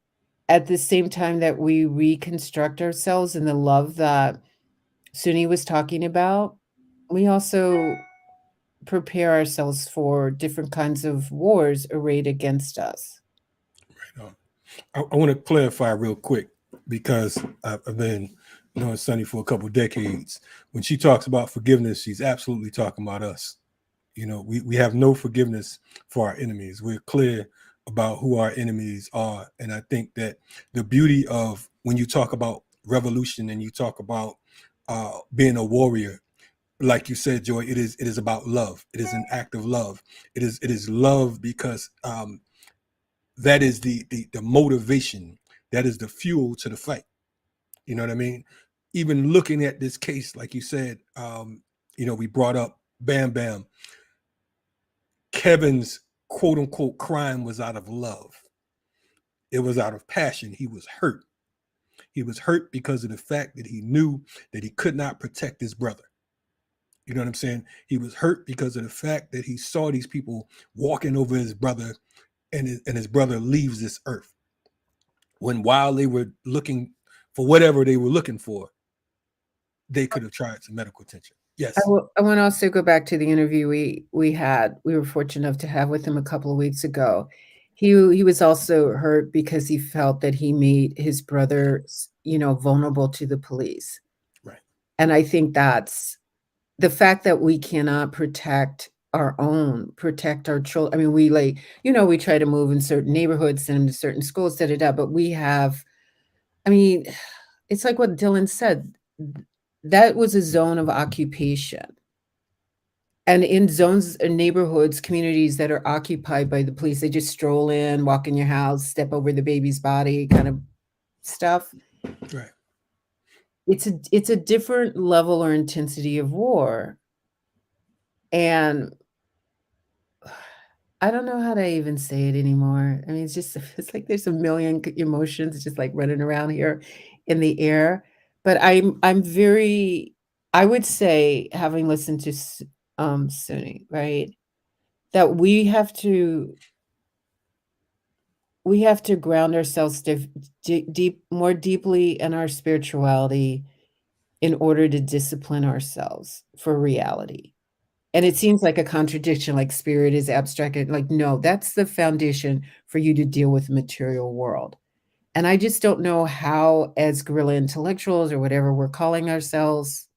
at the same time that we reconstruct ourselves in the love that Suni was talking about, we also prepare ourselves for different kinds of wars arrayed against us. Right on. I want to clarify real quick, because I've been knowing Sunny for a couple of decades. When she talks about forgiveness, she's absolutely talking about us. We have no forgiveness for our enemies. We're clear about who our enemies are. And I think that the beauty of when you talk about revolution and you talk about being a warrior, like you said, Joy, it is about love. It is an act of love. It is love, because that is the motivation. That is the fuel to the fight. You know what I mean? Even looking at this case, like you said, we brought up Bam Bam. Kevin's quote unquote crime was out of love. It was out of passion. He was hurt. He was hurt because of the fact that he knew that he could not protect his brother. You know what I'm saying? He was hurt because of the fact that he saw these people walking over his brother, and his brother leaves this earth. While they were looking for whatever they were looking for, they could have tried some medical attention. Yes. I want to also go back to the interview we were fortunate enough to have with him a couple of weeks ago. He was also hurt because he felt that he made his brother, vulnerable to the police. Right. And I think that's the fact that we cannot protect our children. I mean, we try to move in certain neighborhoods and certain schools, but we have, it's like what Dylan said. That was a zone of occupation. And in zones and neighborhoods, communities that are occupied by the police, they just stroll in, walk in your house, step over the baby's body kind of stuff. Right. It's a different level or intensity of war. And I don't know how to even say it anymore. I mean, it's like there's a million emotions just like running around here in the air. But I'm very, I would say, having listened to Suni, right, that we have to ground ourselves more deeply in our spirituality in order to discipline ourselves for reality. And it seems like a contradiction, like spirit is abstract. Like, no, that's the foundation for you to deal with the material world. And I just don't know how, as guerrilla intellectuals or whatever we're calling ourselves,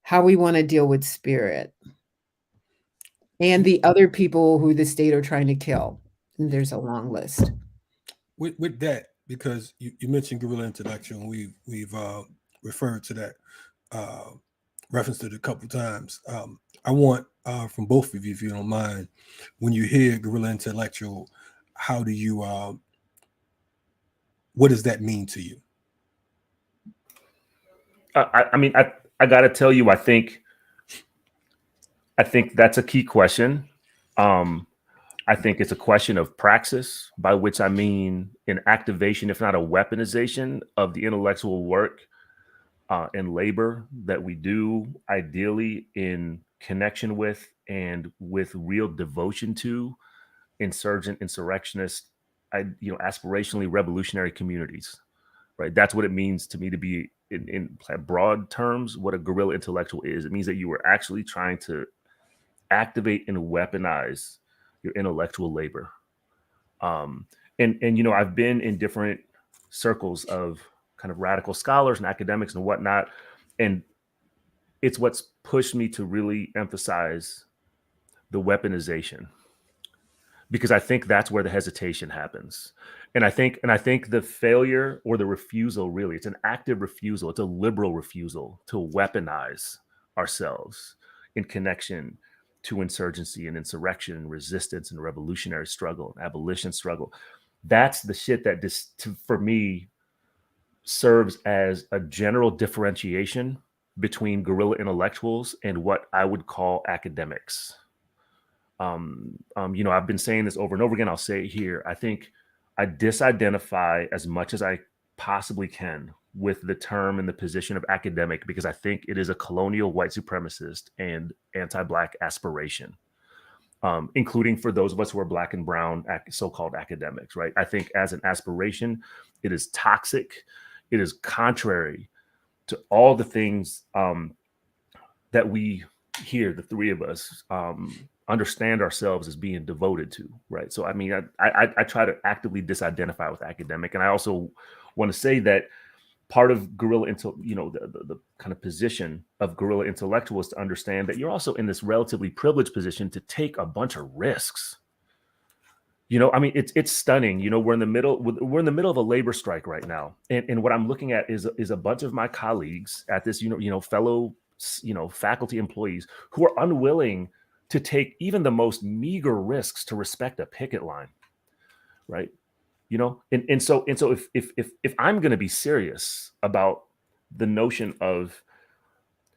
how we want to deal with spirit and the other people who the state are trying to kill. And there's a long list. With that, because you mentioned guerrilla intellectual, and we've referred to that, referenced it a couple times. I want from both of you, if you don't mind, when you hear guerrilla intellectual, how do you what does that mean to you? I got to tell you, I think that's a key question. I think it's a question of praxis, by which I mean an activation, if not a weaponization, of the intellectual work and labor that we do, ideally in connection with and with real devotion to insurgent, insurrectionist, aspirationally revolutionary communities. Right. That's what it means to me to be, in broad terms, what a guerrilla intellectual is. It means that you are actually trying to activate and weaponize your intellectual labor. And I've been in different circles of kind of radical scholars and academics and whatnot, and it's what's pushed me to really emphasize the weaponization. because I think that's where the hesitation happens. And I think the failure or the refusal, really, it's an active refusal. It's a liberal refusal to weaponize ourselves in connection to insurgency and insurrection and resistance and revolutionary struggle and abolition struggle. That's the shit that for me serves as a general differentiation between guerrilla intellectuals and what I would call academics. I've been saying this over and over again. I'll say it here. I think I disidentify as much as I possibly can with the term and the position of academic, because I think it is a colonial white supremacist and anti-Black aspiration, including for those of us who are Black and brown so-called academics, right? I think as an aspiration, it is toxic. It is contrary to all the things that we here, the three of us, understand ourselves as being devoted to, right? So, I mean, I try to actively disidentify with academic. And I also want to say that part of guerrilla, the kind of position of guerrilla intellectual is to understand that you're also in this relatively privileged position to take a bunch of risks. I mean, it's stunning. We're in the middle of a labor strike right now. And what I'm looking at is a bunch of my colleagues at this, fellow, faculty employees who are unwilling to take even the most meager risks to respect a picket line, right? And so if I'm going to be serious about the notion of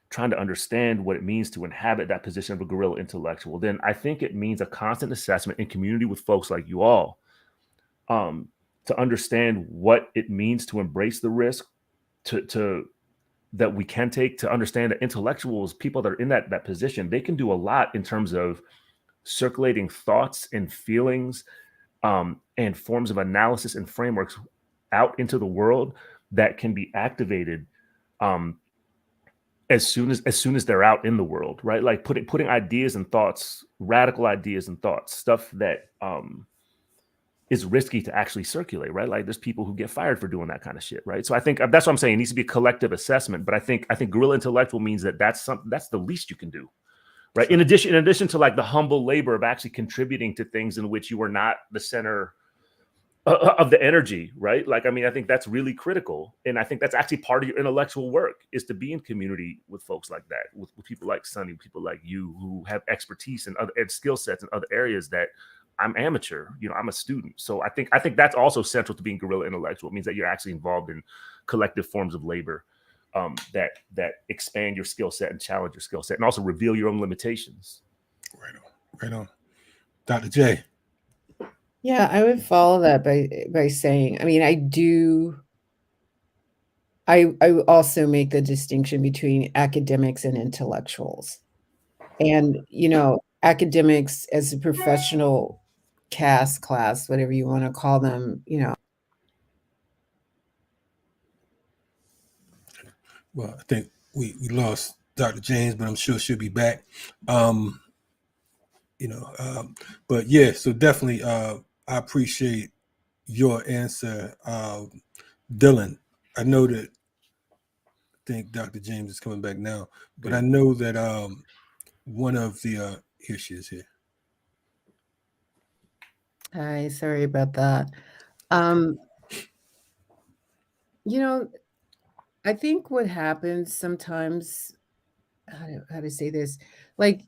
trying to understand what it means to inhabit that position of a guerrilla intellectual, then I think it means a constant assessment in community with folks like you all, to understand what it means to embrace the risk, that we can take, to understand that intellectuals, people that are in that position, they can do a lot in terms of circulating thoughts and feelings, and forms of analysis and frameworks out into the world that can be activated as soon as they're out in the world, right? Like putting ideas and thoughts, radical ideas and thoughts, stuff that is risky to actually circulate, right? Like there's people who get fired for doing that kind of shit, right? So I think that's what I'm saying. It needs to be a collective assessment. But I think guerrilla intellectual means that's the least you can do, right? Sure. In addition to like the humble labor of actually contributing to things in which you are not the center of the energy, right? Like, I mean, I think that's really critical. And I think that's actually part of your intellectual work, is to be in community with folks like that, with people like Sonny, people like you who have expertise and skill sets in other areas that I'm amateur, I'm a student. So I think that's also central to being guerrilla intellectual. It means that you're actually involved in collective forms of labor that expand your skill set and challenge your skill set, and also reveal your own limitations. Right on. Dr. J. Yeah, I would follow that by saying, I mean, I also make the distinction between academics and intellectuals. And, academics as a professional class, whatever you want to call them, Well, I think we lost Dr. James, but I'm sure she'll be back. But yeah, so definitely I appreciate your answer. Dylan, I think Dr. James is coming back now, but I know that one of the here she is here. Hi, sorry about that. I think what happens sometimes, how to say this, like,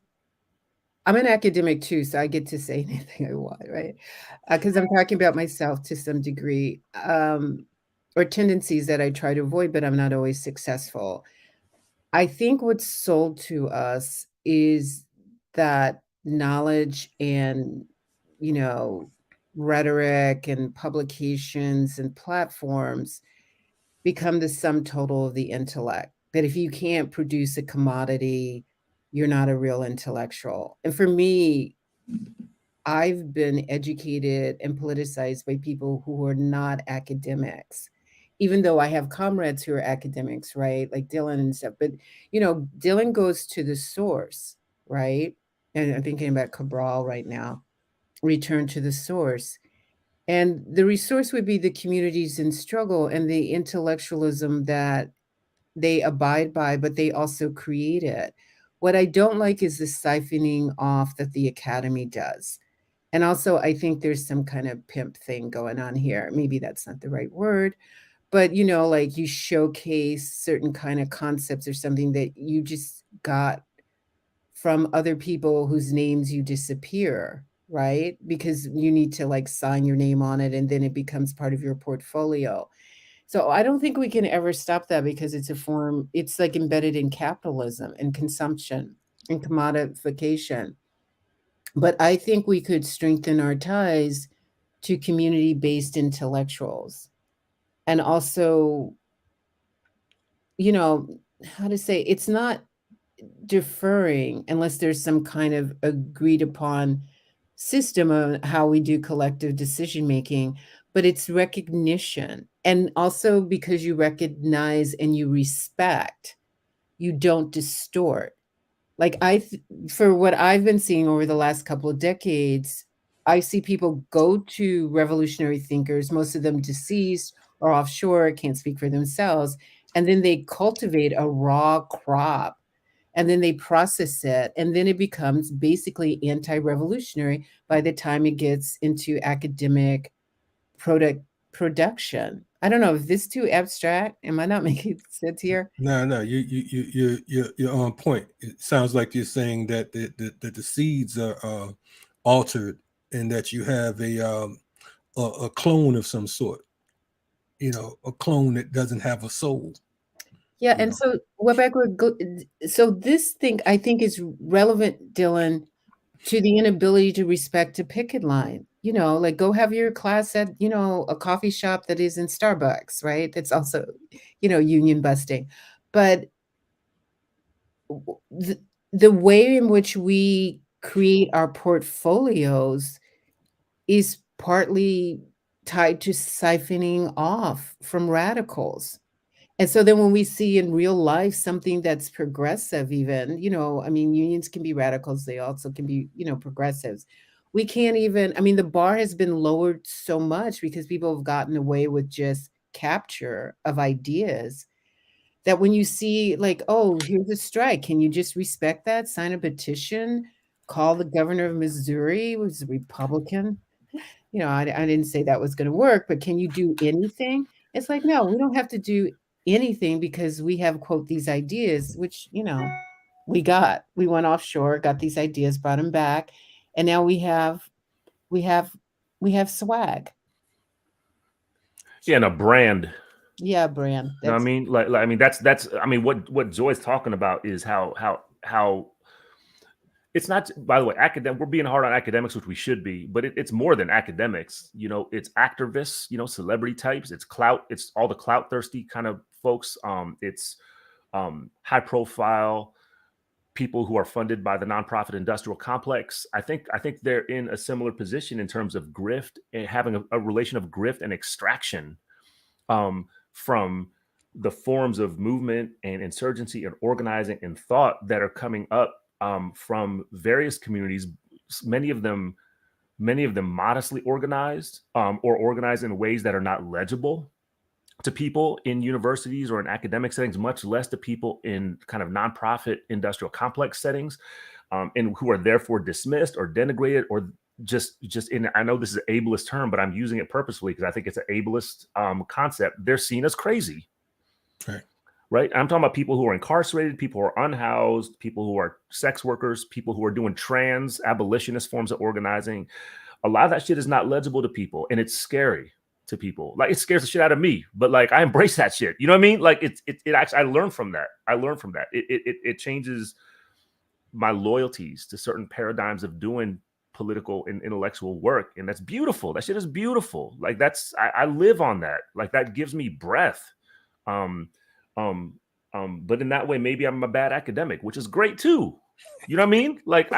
I'm an academic too, so I get to say anything I want, right? Because I'm talking about myself to some degree, or tendencies that I try to avoid, but I'm not always successful. I think what's sold to us is that knowledge and, rhetoric and publications and platforms become the sum total of the intellect. That if you can't produce a commodity, you're not a real intellectual. And for me, I've been educated and politicized by people who are not academics, even though I have comrades who are academics, right? Like Dylan and stuff. But, Dylan goes to the source, right? And I'm thinking about Cabral right now, return to the source. And the resource would be the communities in struggle and the intellectualism that they abide by, but they also create it. What I don't like is the siphoning off that the academy does. And also, I think there's some kind of pimp thing going on here. Maybe that's not the right word, but like you showcase certain kind of concepts or something that you just got from other people whose names you disappear, right? Because you need to like sign your name on it and then it becomes part of your portfolio. So I don't think we can ever stop that because it's like embedded in capitalism and consumption and commodification. But I think we could strengthen our ties to community-based intellectuals. And also, how to say, it's not deferring unless there's some kind of agreed upon system of how we do collective decision making, but it's recognition. And also because you recognize and you respect, you don't distort. Like for what I've been seeing over the last couple of decades, I see people go to revolutionary thinkers, most of them deceased or offshore, can't speak for themselves, and then they cultivate a raw crop and then they process it and then it becomes basically anti-revolutionary by the time it gets into academic production. I don't know if this is too abstract. Am I not making sense here? No, you're on point. It sounds like you're saying that the seeds are altered and that you have a clone of some sort, a clone that doesn't have a soul. Yeah, and so so this thing I think is relevant, Dylan, to the inability to respect a picket line. Like go have your class at, a coffee shop that is in Starbucks, right? That's also, union busting. But the way in which we create our portfolios is partly tied to siphoning off from radicals. And so then when we see in real life something that's progressive, even, I mean, unions can be radicals. They also can be, progressives. We can't even, I mean, the bar has been lowered so much because people have gotten away with just capture of ideas that when you see like, oh, here's a strike, can you just respect that? Sign a petition, call the governor of Missouri, who's a Republican. I didn't say that was going to work, but can you do anything? It's like, no, we don't have to do anything because we have, quote, these ideas, which, we went offshore, got these ideas, brought them back. And now we have swag. Yeah, and a brand. Yeah, brand. You know what I mean? Like I mean, that's I mean, what Joy's talking about is how it's not, by the way, we're being hard on academics, which we should be, but it's more than academics. It's activists, celebrity types, it's clout, it's all the clout thirsty kind of folks. It's high profile people who are funded by the nonprofit industrial complex. I think they're in a similar position in terms of grift and having a relation of grift and extraction from the forms of movement and insurgency and organizing and thought that are coming up from various communities, many of them modestly organized or organized in ways that are not legible to people in universities or in academic settings, much less to people in kind of nonprofit industrial complex settings, and who are therefore dismissed or denigrated or just in, I know this is an ableist term, but I'm using it purposefully because I think it's an ableist concept. They're seen as crazy. Right. I'm talking about people who are incarcerated, people who are unhoused, people who are sex workers, people who are doing trans abolitionist forms of organizing. A lot of that shit is not legible to people, and it's scary to people. Like, it scares the shit out of me, but like, I embrace that shit. You know what I mean? Like, it actually, I learned from that. It changes my loyalties to certain paradigms of doing political and intellectual work, and that's beautiful. That shit is beautiful. Like, I live on that. Like, that gives me breath. But in that way, maybe I'm a bad academic, which is great too. You know what I mean? Like,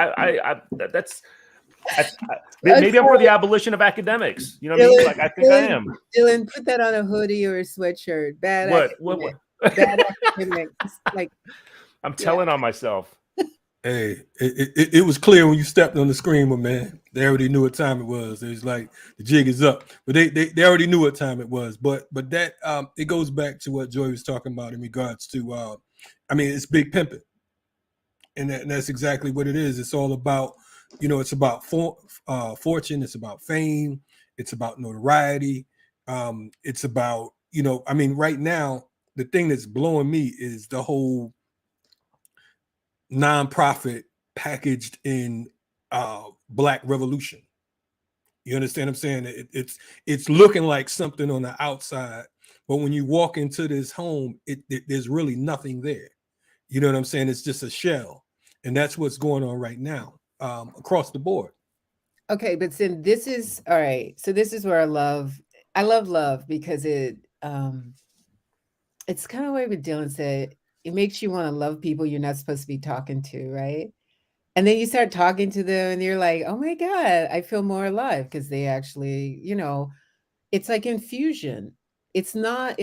maybe I'm for the abolition of academics. You know what I mean? Like, I think I am. Dylan, put that on a hoodie or a sweatshirt. Bad academic. Like, I'm telling on myself. Hey, it was clear when you stepped on the screamer, man. They already knew what time it was. It's like the jig is up, but they already knew what time it was. But that it goes back to what Joy was talking about in regards to, I mean, it's big pimping, and that's exactly what it is. It's all about You know, it's about fortune. It's about fame. It's about notoriety. It's about, you know, I mean, right now, the thing that's blowing me is the whole nonprofit packaged in Black revolution. You understand what I'm saying? It's looking like something on the outside, but when you walk into this home, there's really nothing there. You know what I'm saying? It's just a shell, and that's what's going on right now across the board. Okay, but then this is all right. So this is where I love love because it's kind of what Dylan said. It makes you want to love people you're not supposed to be talking to, right? And then you start talking to them and you're like, oh my God, I feel more alive because they actually, you know, it's like infusion. It's not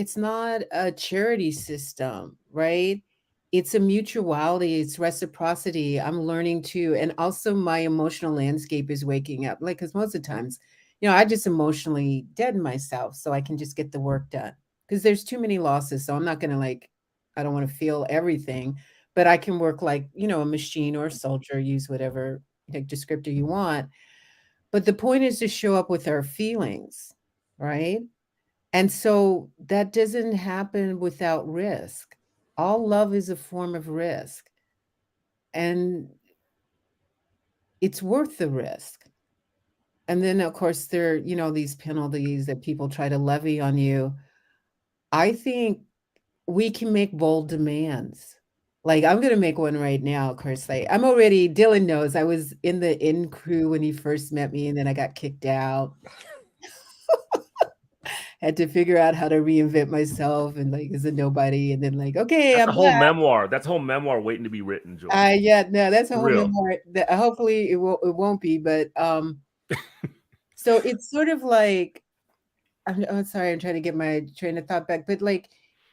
a charity system, right? It's a mutuality, it's reciprocity. I'm learning to, and also my emotional landscape is waking up. Like, because most of the times, you know, I just emotionally deaden myself so I can just get the work done. Because there's too many losses. So I'm not gonna like, I don't want to feel everything, but I can work like, you know, a machine or a soldier, use whatever like descriptor you want. But the point is to show up with our feelings, right? And so that doesn't happen without risk. All love is a form of risk. And it's worth the risk. And then, of course, there, you know, these penalties that people try to levy on you. I think we can make bold demands. Like, I'm going to make one right now, of course. Like, I'm already, Dylan knows I was in the in crew when he first met me, and then I got kicked out. Had to figure out how to reinvent myself and like as a nobody, and then like, okay, That's I'm a whole back. memoir. That's a whole memoir waiting to be written, Joy. Yeah, no, that's a For whole real. memoir that hopefully it won't be, but so it's sort of like I'm sorry, I'm trying to get my train of thought back, but like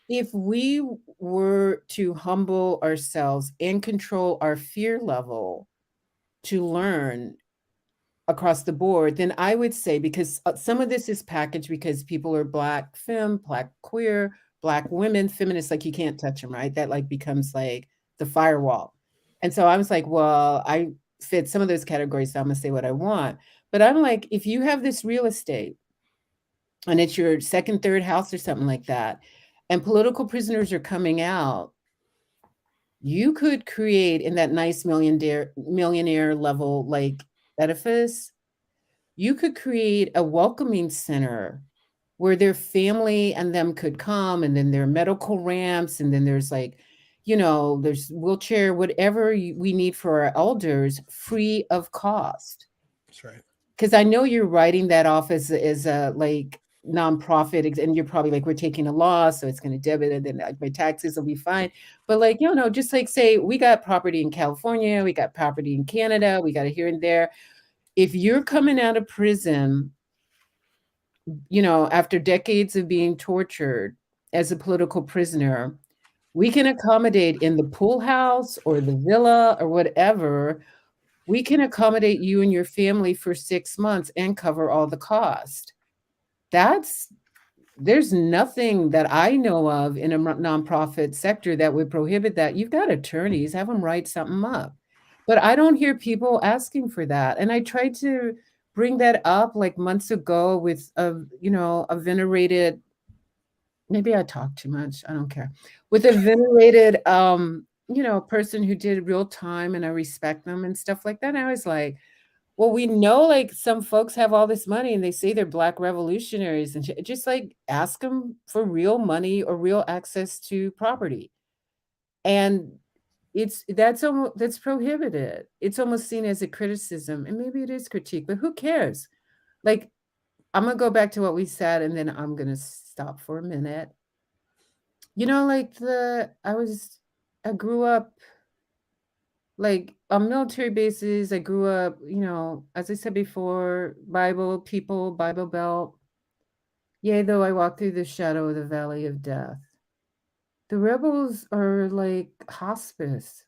if we were to humble ourselves and control our fear level to learn across the board, then I would say, because some of this is packaged because people are Black femme, Black queer, Black women, feminists, like you can't touch them, right? That like becomes like the firewall. And so I was like, well, I fit some of those categories, so I'm gonna say what I want. But I'm like, if you have this real estate and it's your second, third house or something like that, and political prisoners are coming out, you could create in that nice millionaire level like edifice, you could create a welcoming center where their family and them could come, and then there are medical ramps, and then there's like, you know, there's wheelchair, whatever we need for our elders, free of cost. That's right. Because I know you're writing that off as a like nonprofit, and you're probably like, we're taking a loss, so it's going to debit, and then like my taxes will be fine. But like, you know, just like say we got property in California, we got property in Canada, we got it here and there. If you're coming out of prison, you know, after decades of being tortured as a political prisoner, we can accommodate in the pool house or the villa or whatever. We can accommodate you and your family for 6 months and cover all the cost. There's nothing that I know of in a nonprofit sector that would prohibit that. You've got attorneys, have them write something up. But I don't hear people asking for that. And I tried to bring that up like months ago with a venerated, maybe I talk too much, I don't care. With a venerated person who did real time, and I respect them and stuff like that. And I was like, well, we know like some folks have all this money and they say they're Black revolutionaries, and just like ask them for real money or real access to property. And that's prohibited. It's almost seen as a criticism, and maybe it is critique, but who cares? Like, I'm gonna go back to what we said, and then I'm gonna stop for a minute. You know, like I grew up like on military bases. I grew up, you know, as I said before, Bible people, Bible Belt. Yea, though I walk through the shadow of the valley of death. The rebels are like hospice.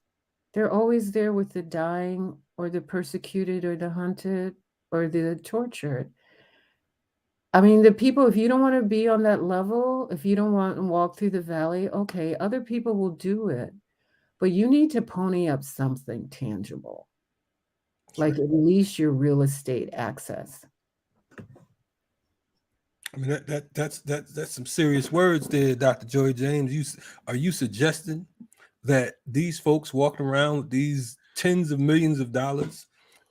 They're always there with the dying or the persecuted or the hunted or the tortured. I mean, the people, if you don't want to be on that level, if you don't want to walk through the valley, okay, other people will do it. But you need to pony up something tangible. like at least your real estate access. I mean, that's some serious words there, Dr. Joy James. Are you suggesting that these folks walking around with these tens of millions of dollars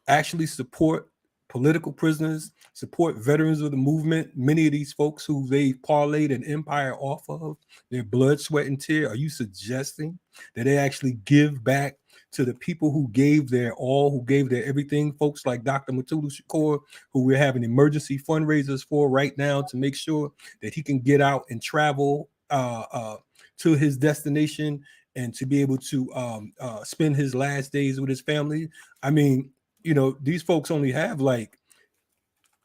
actually support political prisoners, support veterans of the movement, many of these folks who they parlayed an empire off of their blood, sweat, and tear? Are you suggesting that they actually give back to the people who gave their all, who gave their everything, folks like Dr. Mutulu Shakur, who we're having emergency fundraisers for right now to make sure that he can get out and travel to his destination and to be able to spend his last days with his family? I mean, you know, these folks only have like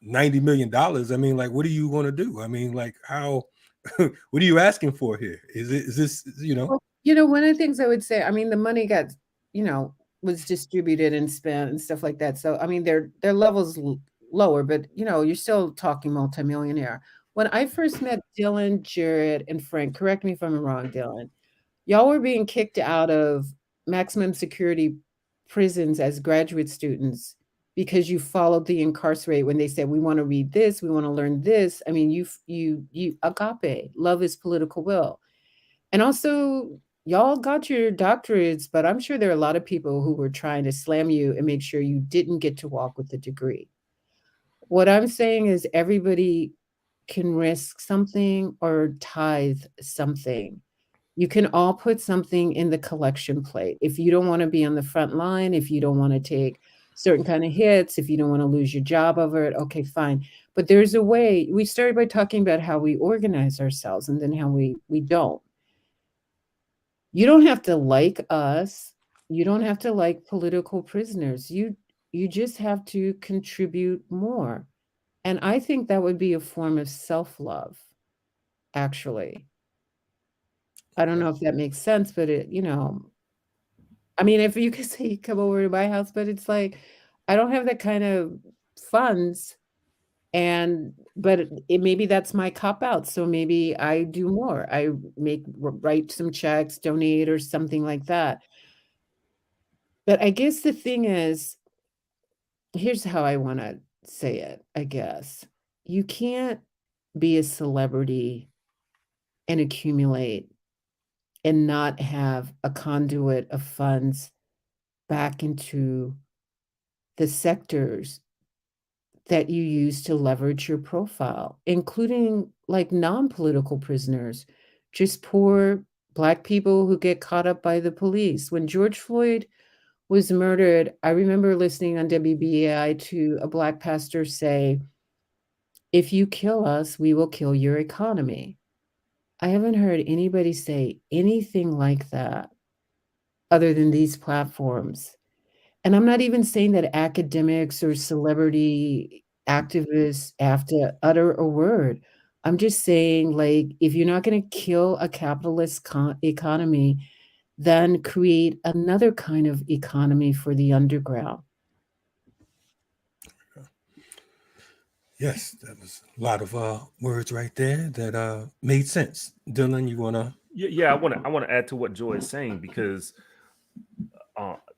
$90 million. I mean, like, what are you going to do? I mean, like, how, what are you asking for here? Is this, you know? Well, you know, one of the things I would say, I mean, the money got, you know, was distributed and spent and stuff like that. So, I mean, their levels lower, but, you know, you're still talking multimillionaire. When I first met Dylan, Jared, and Frank, correct me if I'm wrong, Dylan, y'all were being kicked out of maximum security prisons as graduate students because you followed the incarcerate when they said, we want to read this, we want to learn this. I mean, you agape, love is political will. And also, y'all got your doctorates, but I'm sure there are a lot of people who were trying to slam you and make sure you didn't get to walk with the degree. What I'm saying is everybody can risk something or tithe something. You can all put something in the collection plate. If you don't want to be on the front line, if you don't want to take certain kind of hits, if you don't want to lose your job over it, okay, fine. But there's a way. We started by talking about how we organize ourselves and then how we don't. You don't have to like us. You don't have to like political prisoners. You just have to contribute more. And I think that would be a form of self-love, actually. I don't know if that makes sense, but it, you know, I mean, if you could say come over to my house, but it's like, I don't have that kind of funds. But maybe that's my cop out. So maybe I do more. I write some checks, donate or something like that. But I guess the thing is, here's how I want to say it, I guess. You can't be a celebrity and accumulate and not have a conduit of funds back into the sectors that you use to leverage your profile, including like non-political prisoners, just poor Black people who get caught up by the police. When George Floyd was murdered, I remember listening on WBAI to a Black pastor say, if you kill us, we will kill your economy. I haven't heard anybody say anything like that other than these platforms. And I'm not even saying that academics or celebrity activists have to utter a word. I'm just saying, like, if you're not going to kill a capitalist economy, then create another kind of economy for the underground. Yes, that was a lot of words right there that made sense. Dylan, you wanna? Yeah, I want to add to what Joy is saying, because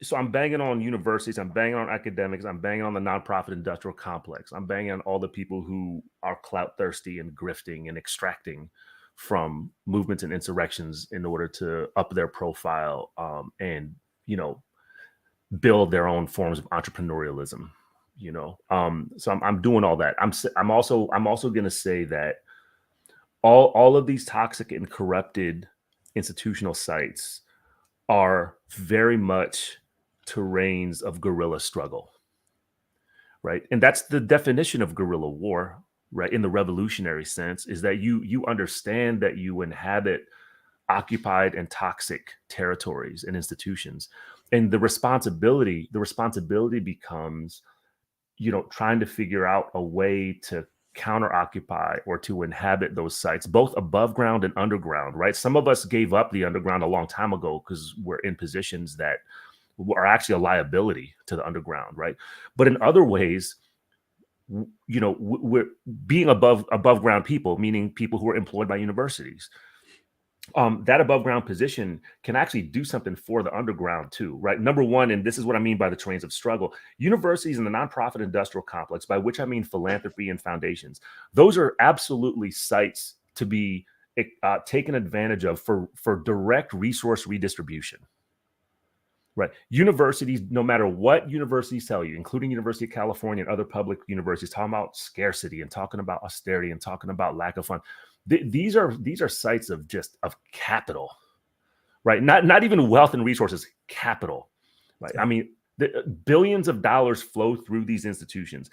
so I'm banging on universities, I'm banging on academics, I'm banging on the nonprofit industrial complex, I'm banging on all the people who are clout thirsty and grifting and extracting from movements and insurrections in order to up their profile and, you know, build their own forms of entrepreneurialism. You know, so I'm doing all that. I'm also going to say that all of these toxic and corrupted institutional sites are very much terrains of guerrilla struggle, right? And that's the definition of guerrilla war, right? In the revolutionary sense, is that you understand that you inhabit occupied and toxic territories and institutions, and the responsibility becomes, you know, trying to figure out a way to counter occupy or to inhabit those sites, both above ground and underground, right? Some of us gave up the underground a long time ago because we're in positions that are actually a liability to the underground, right? But in other ways, you know, we're being above ground people, meaning people who are employed by universities. that above ground position can actually do something for the underground too, right? Number one, and this is what I mean by the trains of struggle, universities and the nonprofit industrial complex, by which I mean philanthropy and foundations, those are absolutely sites to be taken advantage of for direct resource redistribution. Right. Universities, no matter what universities tell you, including University of California and other public universities, talking about scarcity and talking about austerity and talking about lack of fund. These are sites of capital, right? Not even wealth and resources, capital, right? I mean, billions of dollars flow through these institutions.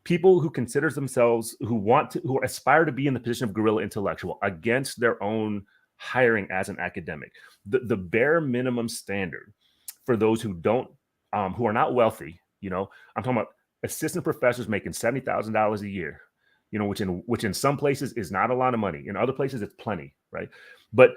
People who consider themselves, who aspire to be in the position of guerrilla intellectual against their own hiring as an academic. The bare minimum standard for those who are not wealthy, I'm talking about assistant professors making $70,000 a year, which in some places is not a lot of money. In other places, it's plenty, right? But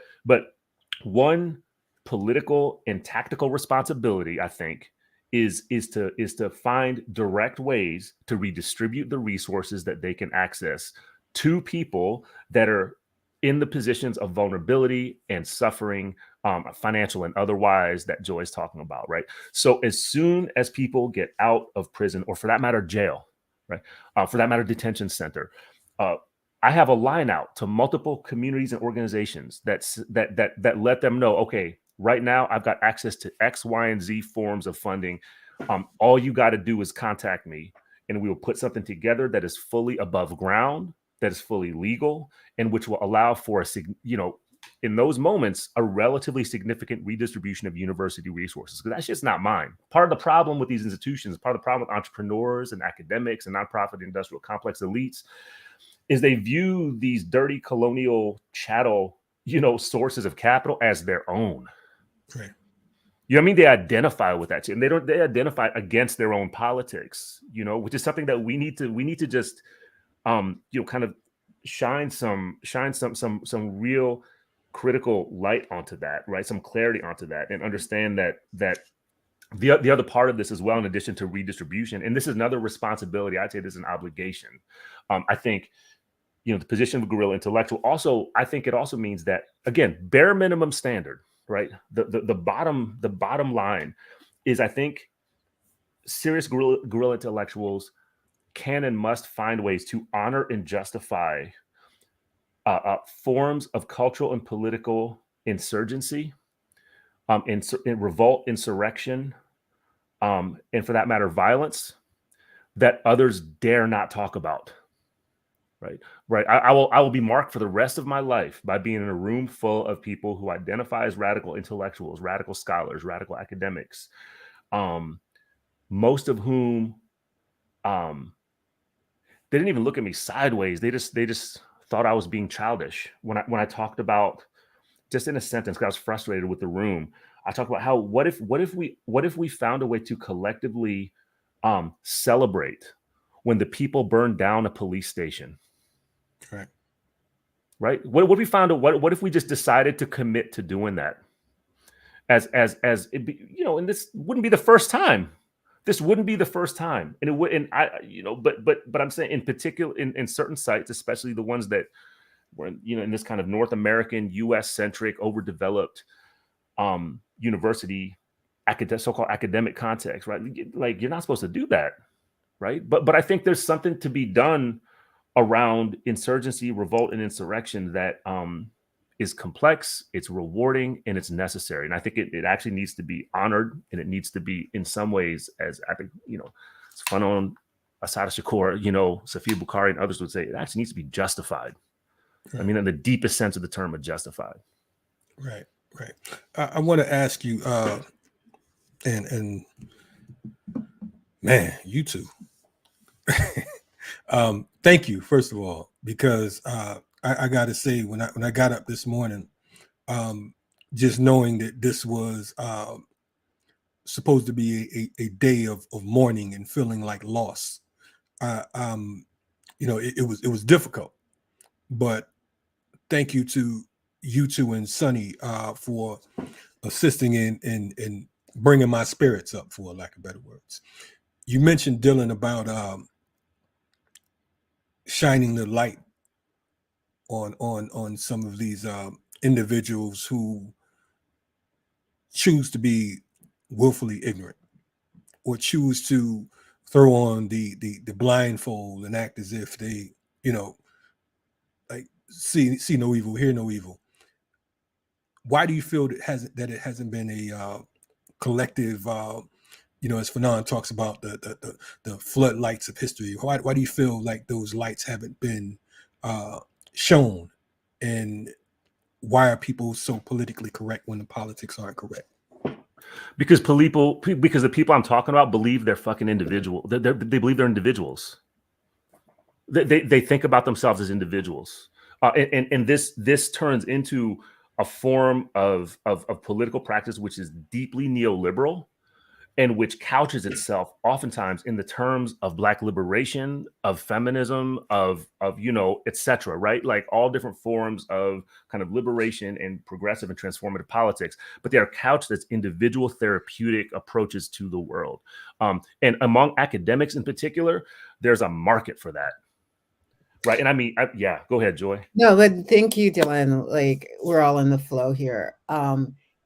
one political and tactical responsibility, I think, is to find direct ways to redistribute the resources that they can access to people that are in the positions of vulnerability and suffering, financial and otherwise, that Joy is talking about, right? So as soon as people get out of prison, or for that matter, jail, right? For that matter, detention center, I have a line out to multiple communities and organizations that let them know, okay, right now I've got access to X, Y, and Z forms of funding. All you got to do is contact me, and we will put something together that is fully above ground, that is fully legal, and which will allow for in those moments, a relatively significant redistribution of university resources, because that's just not mine. Part of the problem with these institutions, part of the problem with entrepreneurs and academics and nonprofit industrial complex elites, is they view these dirty colonial chattel, sources of capital as their own. Right. You know what I mean? They identify with that, and they identify against their own politics, which is something that we need to just kind of shine some real critical light onto that, right? Some clarity onto that, and understand that the other part of this as well, in addition to redistribution, and this is another responsibility, I'd say this is an obligation. I think, the position of guerrilla intellectual also, I think it also means that, again, bare minimum standard, right? The bottom line is, I think serious guerrilla intellectuals can and must find ways to honor and justify forms of cultural and political insurgency, in revolt, insurrection, and for that matter, violence, that others dare not talk about. Right. I will be marked for the rest of my life by being in a room full of people who identify as radical intellectuals, radical scholars, radical academics, most of whom they didn't even look at me sideways. They just thought I was being childish when I talked about, just in a sentence, because I was frustrated with the room, I talked about how what if we found a way to collectively celebrate when the people burned down a police station. Right. What we found out? What if we just decided to commit to doing that? As it be, and this wouldn't be the first time. This wouldn't be the first time, and it would. And but I'm saying, in particular, in certain sites, especially the ones that were in this kind of North American, U.S. centric, overdeveloped university so-called academic context, right? Like, you're not supposed to do that, right? But I think there's something to be done around insurgency, revolt, and insurrection that is complex, it's rewarding, and it's necessary. And I think it actually needs to be honored, and it needs to be, in some ways, as I think, it's fun on Assata Shakur, Safia Bukhari, and others would say, it actually needs to be justified. Right. I mean, in the deepest sense of the term, of justified. Right. I want to ask you, and man, you two. Thank you, first of all, because I got to say, when I got up this morning, just knowing that this was supposed to be a day of mourning and feeling like loss, it was difficult. But thank you to you two and Sonny for assisting in bringing my spirits up, for lack of better words. You mentioned, Dylan, about shining the light on some of these individuals who choose to be willfully ignorant or choose to throw on the blindfold and act as if they, you know, like see no evil, hear no evil. Why do you feel that it hasn't been a collective, you know, as Fanon talks about the floodlights of history? Why do you feel like those lights haven't been shown? And why are people so politically correct when the politics aren't correct? Because the people I'm talking about believe they're fucking individual. They believe they're individuals. They think about themselves as individuals, and this turns into a form of political practice which is deeply neoliberal, and which couches itself oftentimes in the terms of Black liberation, of feminism, of you know, etc. Right, like all different forms of kind of liberation and progressive and transformative politics, but they are couched as individual therapeutic approaches to the world. And among academics in particular, there's a market for that. Right. And I mean, yeah, go ahead, Joy. No, but thank you, Dylan. Like, we're all in the flow here.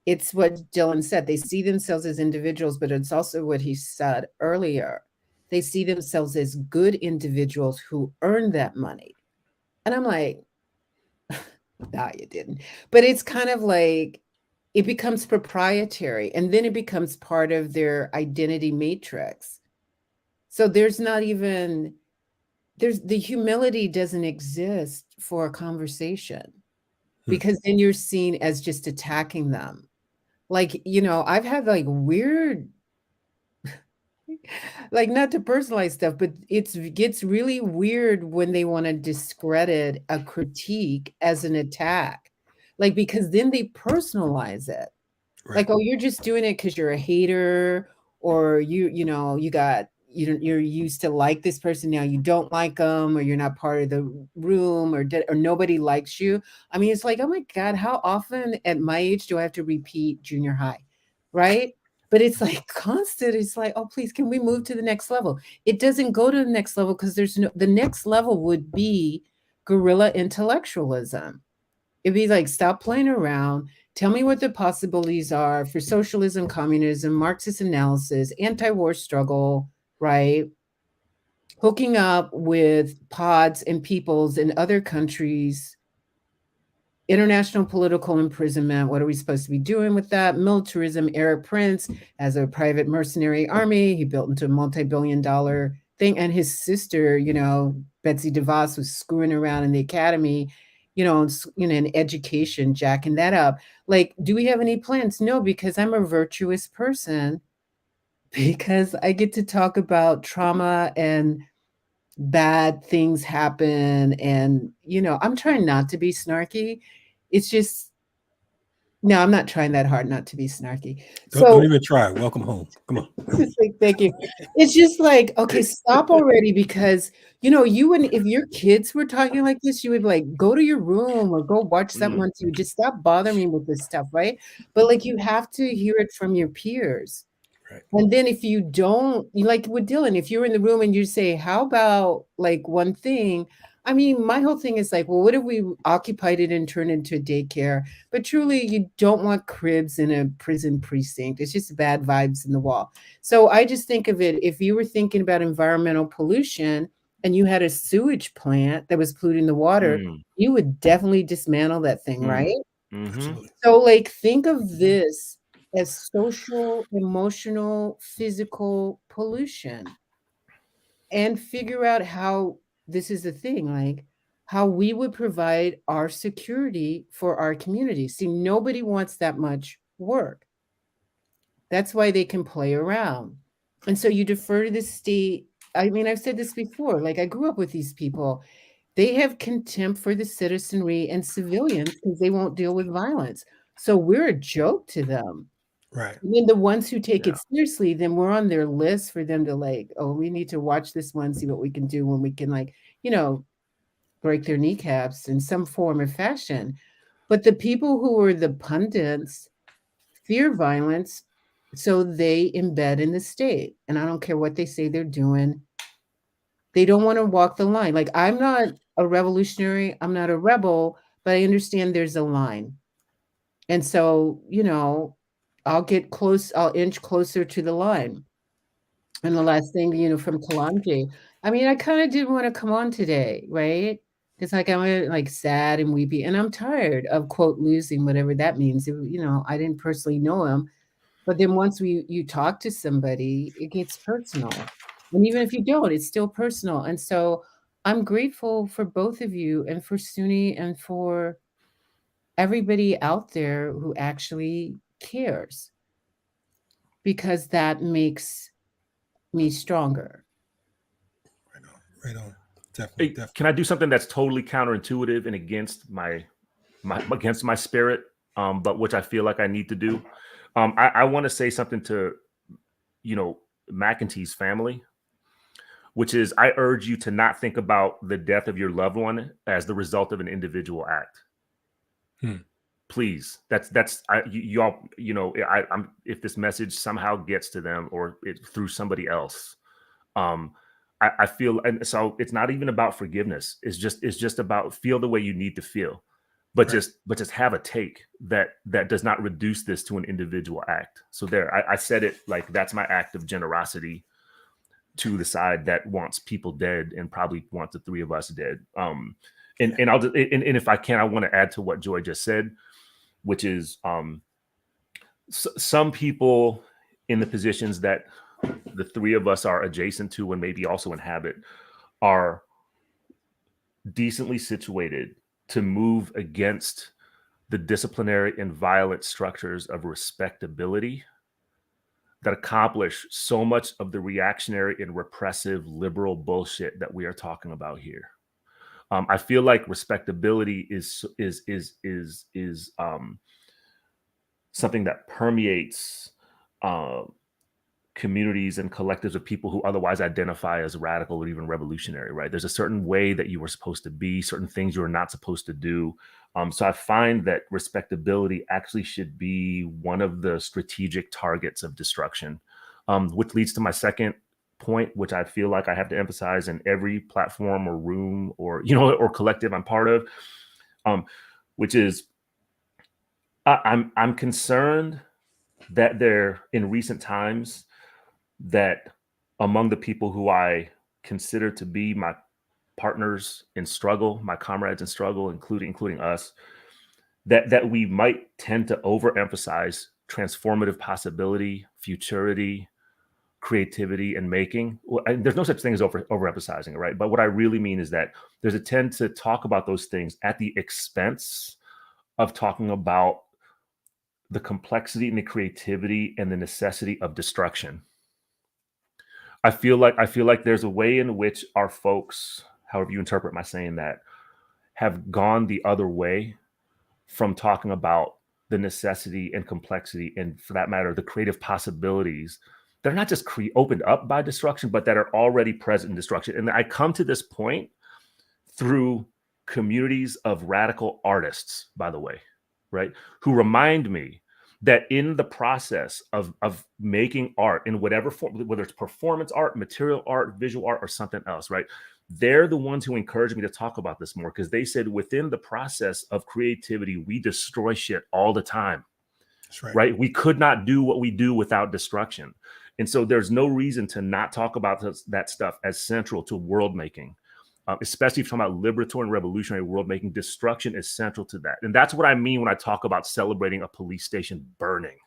It's what Dylan said. They see themselves as individuals, but it's also what he said earlier. They see themselves as good individuals who earn that money. And I'm like, nah, you didn't. But it's kind of like it becomes proprietary, and then it becomes part of their identity matrix. So there's not even... the humility doesn't exist for a conversation, because then you're seen as just attacking them. Like, you know, I've had like weird, like, not to personalize stuff, but it gets really weird when they want to discredit a critique as an attack, like, because then they personalize it. Right. Like, oh, you're just doing it because you're a hater, or you know, you're used to like this person, now you don't like them, or you're not part of the room, or nobody likes you. I mean, it's like, oh my God, how often at my age do I have to repeat junior high, right? But it's like constant. It's like, oh, please, can we move to the next level? It doesn't go to the next level because the next level would be guerrilla intellectualism. It'd be like, stop playing around. Tell me what the possibilities are for socialism, communism, Marxist analysis, anti-war struggle, right? Hooking up with pods and peoples in other countries, international political imprisonment. What are we supposed to be doing with that? Militarism. Eric Prince has a private mercenary army. He built into a multi-billion-dollar thing. And his sister, you know, Betsy DeVos, was screwing around in the academy, you know, in education, jacking that up. Like, do we have any plans? No, because I'm a virtuous person, because I get to talk about trauma and bad things happen. And, you know, I'm trying not to be snarky. It's just, no, I'm not trying that hard not to be snarky. Don't even try. Welcome home. Come on. Like, thank you. It's just like, okay, stop already, because, you know, if your kids were talking like this, you would like go to your room or go watch something on TV. Just stop bothering me with this stuff, right? But like, you have to hear it from your peers. Right. And then if you don't, like with Dylan, if you're in the room and you say, how about like one thing? I mean, my whole thing is like, well, what if we occupied it and turned into a daycare? But truly, you don't want cribs in a prison precinct. It's just bad vibes in the wall. So I just think of it, if you were thinking about environmental pollution and you had a sewage plant that was polluting the water, you would definitely dismantle that thing, right? So like, think of this as social, emotional, physical pollution, and figure out how this is the thing, like how we would provide our security for our community. See, nobody wants that much work. That's why they can play around. And so you defer to the state. I mean, I've said this before, like, I grew up with these people. They have contempt for the citizenry and civilians because they won't deal with violence. So we're a joke to them. Right. And then the ones who take it seriously, then we're on their list for them to like, oh, we need to watch this one, see what we can do when we can, like, you know, break their kneecaps in some form or fashion. But the people who are the pundits fear violence, so they embed in the state. And I don't care what they say they're doing. They don't want to walk the line. Like, I'm not a revolutionary, I'm not a rebel, but I understand there's a line. And so, I'll inch closer to the line. And the last thing, from Kalonji, I mean, I kind of did want to come on today, right? It's like I'm like sad and weepy, and I'm tired of quote losing, whatever that means. I didn't personally know him, but then once you talk to somebody, it gets personal. And even if you don't, it's still personal. And so I'm grateful for both of you and for Suni and for everybody out there who actually cares, because that makes me stronger. Right on. Definitely. Can I do something that's totally counterintuitive and against my spirit, but which I feel like I need to do? I want to say something to, McEntee's family, which is, I urge you to not think about the death of your loved one as the result of an individual act. Please, if this message somehow gets to them or through somebody else, I feel, and so it's not even about forgiveness. It's just about feel the way you need to feel, but Right. just have a take that does not reduce this to an individual act. So I said it like, that's my act of generosity to the side that wants people dead and probably wants the three of us dead. And if I can, I want to add to what Joy just said, which is some people in the positions that the three of us are adjacent to and maybe also inhabit are decently situated to move against the disciplinary and violent structures of respectability that accomplish so much of the reactionary and repressive liberal bullshit that we are talking about here. I feel like respectability is something that permeates communities and collectives of people who otherwise identify as radical or even revolutionary, right? There's a certain way that you were supposed to be, certain things you are not supposed to do. So I find that respectability actually should be one of the strategic targets of destruction, which leads to my second point, which I feel like I have to emphasize in every platform or room or collective I'm part of, which is I'm concerned that in recent times, that among the people who I consider to be my partners in struggle, my comrades in struggle, including us, that we might tend to overemphasize transformative possibility, futurity, creativity, and making. There's no such thing as overemphasizing it, right? But what I really mean is that there's a tend to talk about those things at the expense of talking about the complexity and the creativity and the necessity of destruction. I feel like there's a way in which our folks, however you interpret my saying that, have gone the other way from talking about the necessity and complexity, and for that matter, the creative possibilities that are not just opened up by destruction, but that are already present in destruction. And I come to this point through communities of radical artists, by the way, right? Who remind me that in the process of making art in whatever form, whether it's performance art, material art, visual art, or something else, right? They're the ones who encouraged me to talk about this more, because they said within the process of creativity, we destroy shit all the time. That's right. Right? We could not do what we do without destruction. And so there's no reason to not talk about that stuff as central to world making. Especially if you're talking about liberatory and revolutionary world making, destruction is central to that. And that's what I mean when I talk about celebrating a police station burning,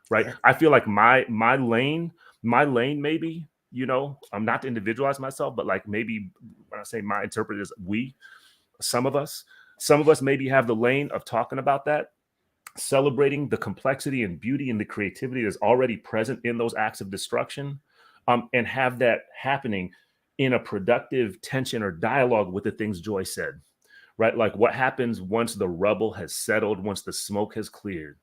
right? I feel like my lane, maybe, I'm not to individualize myself, but like maybe when I say my interpreter is some of us maybe have the lane of talking about that, celebrating the complexity and beauty and the creativity that's already present in those acts of destruction, and have that happening in a productive tension or dialogue with the things Joy said, right? Like what happens once the rubble has settled, once the smoke has cleared.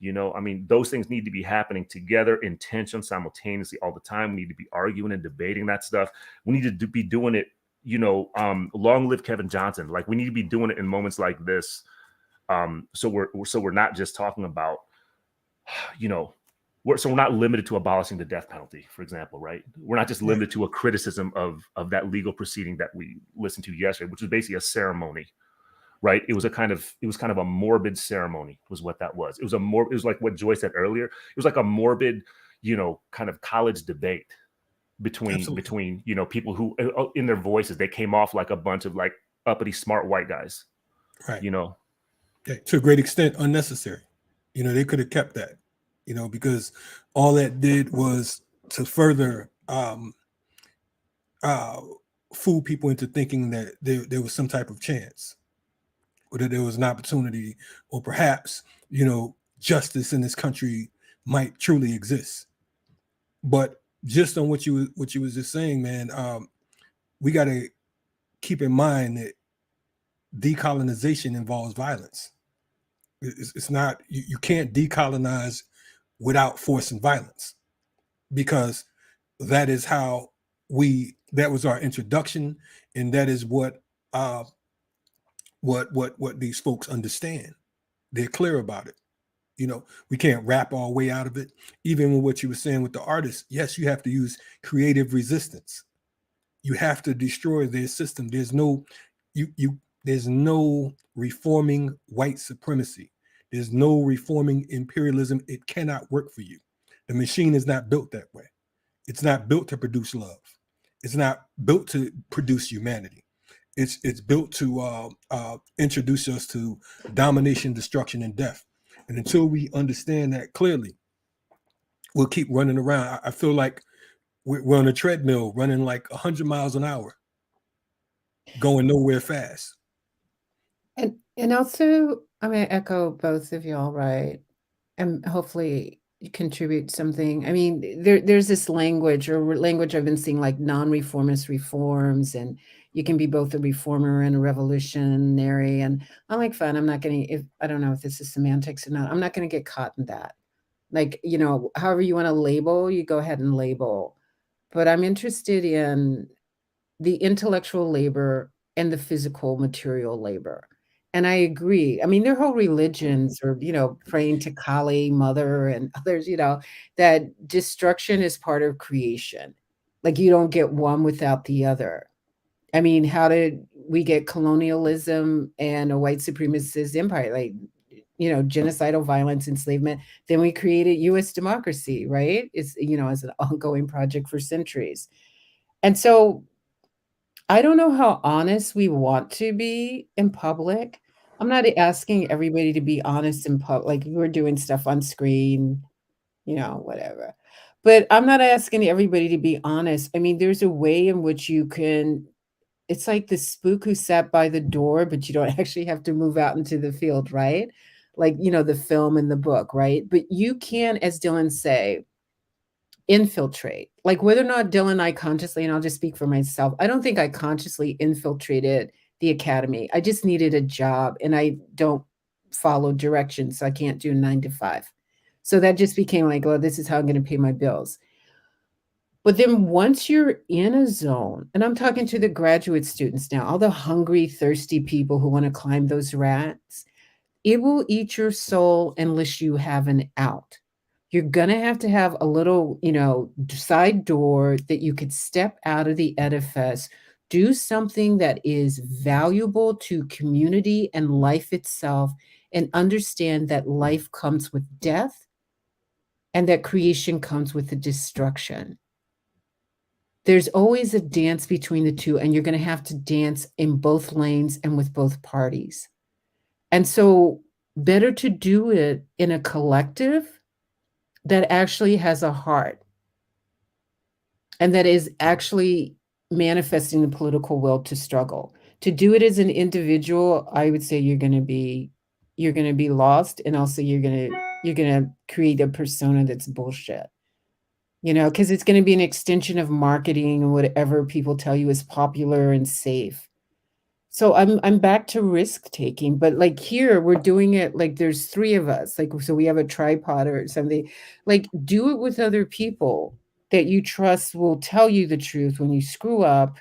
Those things need to be happening together in tension simultaneously all the time. We need to be arguing and debating that stuff. We need to be doing it, long live Kevin Johnson. Like we need to be doing it in moments like this. So we're not just talking about, so we're not limited to abolishing the death penalty, for example, right? We're not just limited to a criticism of that legal proceeding that we listened to yesterday, which was basically a ceremony, right? It was kind of a morbid ceremony, was what that was. It was like what Joy said earlier. It was like a morbid, kind of college debate between people who in their voices, they came off like a bunch of like uppity smart white guys, right? To a great extent unnecessary. They could have kept that, because all that did was to further fool people into thinking that there was some type of chance, or that there was an opportunity, or perhaps justice in this country might truly exist. But just on what you was just saying, man, we got to keep in mind that decolonization involves violence. It's not, you can't decolonize without force and violence, because that is how that was our introduction, and that is what these folks understand. They're clear about it. We can't rap our way out of it. Even with what you were saying with the artists, yes, you have to use creative resistance. You have to destroy their system. There's no reforming white supremacy. There's no reforming imperialism. It cannot work for you. The machine is not built that way. It's not built to produce love. It's not built to produce humanity. It's built to introduce us to domination, destruction, and death. And until we understand that clearly, we'll keep running around. I feel like we're on a treadmill running like 100 miles an hour, going nowhere fast. And also, I'm going to echo both of y'all, right? And hopefully contribute something. I mean, there's this language I've been seeing, like non-reformist reforms, and you can be both a reformer and a revolutionary. And I'm like, fine, I'm not going to, I don't know if this is semantics or not, I'm not going to get caught in that. Like, however you want to label, you go ahead and label. But I'm interested in the intellectual labor and the physical material labor. And I agree. I mean, their whole religions are, praying to Kali, Mother, and others, that destruction is part of creation. Like, you don't get one without the other. I mean, how did we get colonialism and a white supremacist empire? Like, genocidal violence, enslavement. Then we created U.S. democracy, right? It's, as an ongoing project for centuries. And so I don't know how honest we want to be in public. I'm not asking everybody to be honest in public. Like, we're doing stuff on screen, whatever. But I'm not asking everybody to be honest. I mean, there's a way in which you can, it's like the spook who sat by the door, but you don't actually have to move out into the field, right? Like, the film and the book, right? But you can, as Dylan say, infiltrate. Like, whether or not Dylan and I consciously, and I'll just speak for myself, I don't think I consciously infiltrated the academy. I just needed a job, and I don't follow directions, so I can't do 9 to 5. So that just became like, well, this is how I'm going to pay my bills. But then once you're in a zone, and I'm talking to the graduate students now, all the hungry, thirsty people who want to climb those rats, it will eat your soul unless you have an out. You're going to have a little, side door that you could step out of the edifice, do something that is valuable to community and life itself, and understand that life comes with death and that creation comes with the destruction. There's always a dance between the two, and you're going to have to dance in both lanes and with both parties. And so better to do it in a collective that actually has a heart and that is actually manifesting the political will to struggle. To do it as an individual, I would say you're going to be lost, and also you're going to create a persona that's bullshit. Because it's going to be an extension of marketing and whatever people tell you is popular and safe. So I'm back to risk taking, but like here we're doing it like there's 3 of us, like, so we have a tripod or something. Like, do it with other people that you trust will tell you the truth when you screw up,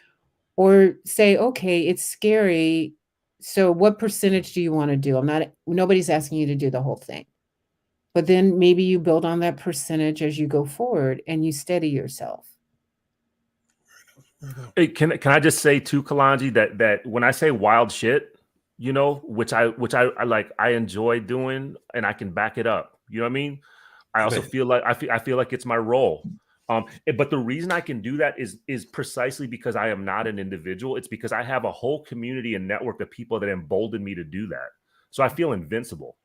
or say, okay, it's scary. So what percentage do you want to do? Nobody's asking you to do the whole thing. But then maybe you build on that percentage as you go forward and you steady yourself. Hey, can I just say too, Kalonji, that when I say wild shit, you know, which I like, I enjoy doing, and I can back it up. You know what I mean? I also Right. feel like I feel like it's my role. But the reason I can do that is precisely because I am not an individual. It's because I have a whole community and network of people that embolden me to do that. So I feel invincible.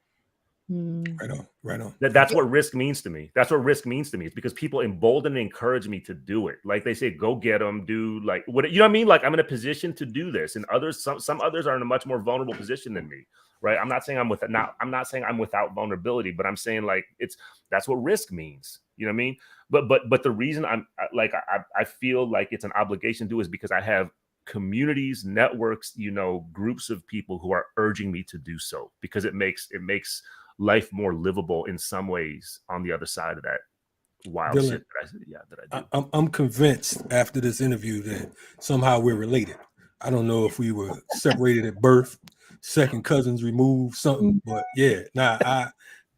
Right on. Right on. That's what risk means to me. That's what risk means to me. It's because people embolden and encourage me to do it. Like they say, go get them, do like what, you know what I mean? Like I'm in a position to do this, and others, some others are in a much more vulnerable position than me. Right. I'm not saying I'm not saying I'm without vulnerability, but I'm saying like that's what risk means. You know what I mean? But the reason I feel like it's an obligation to do is because I have communities, networks, you know, groups of people who are urging me to do so, because it makes life more livable in some ways on the other side of that wild Dylan, shit that I do. I'm convinced after this interview that somehow we're related. I don't know if we were separated at birth, second cousins removed, something, but yeah,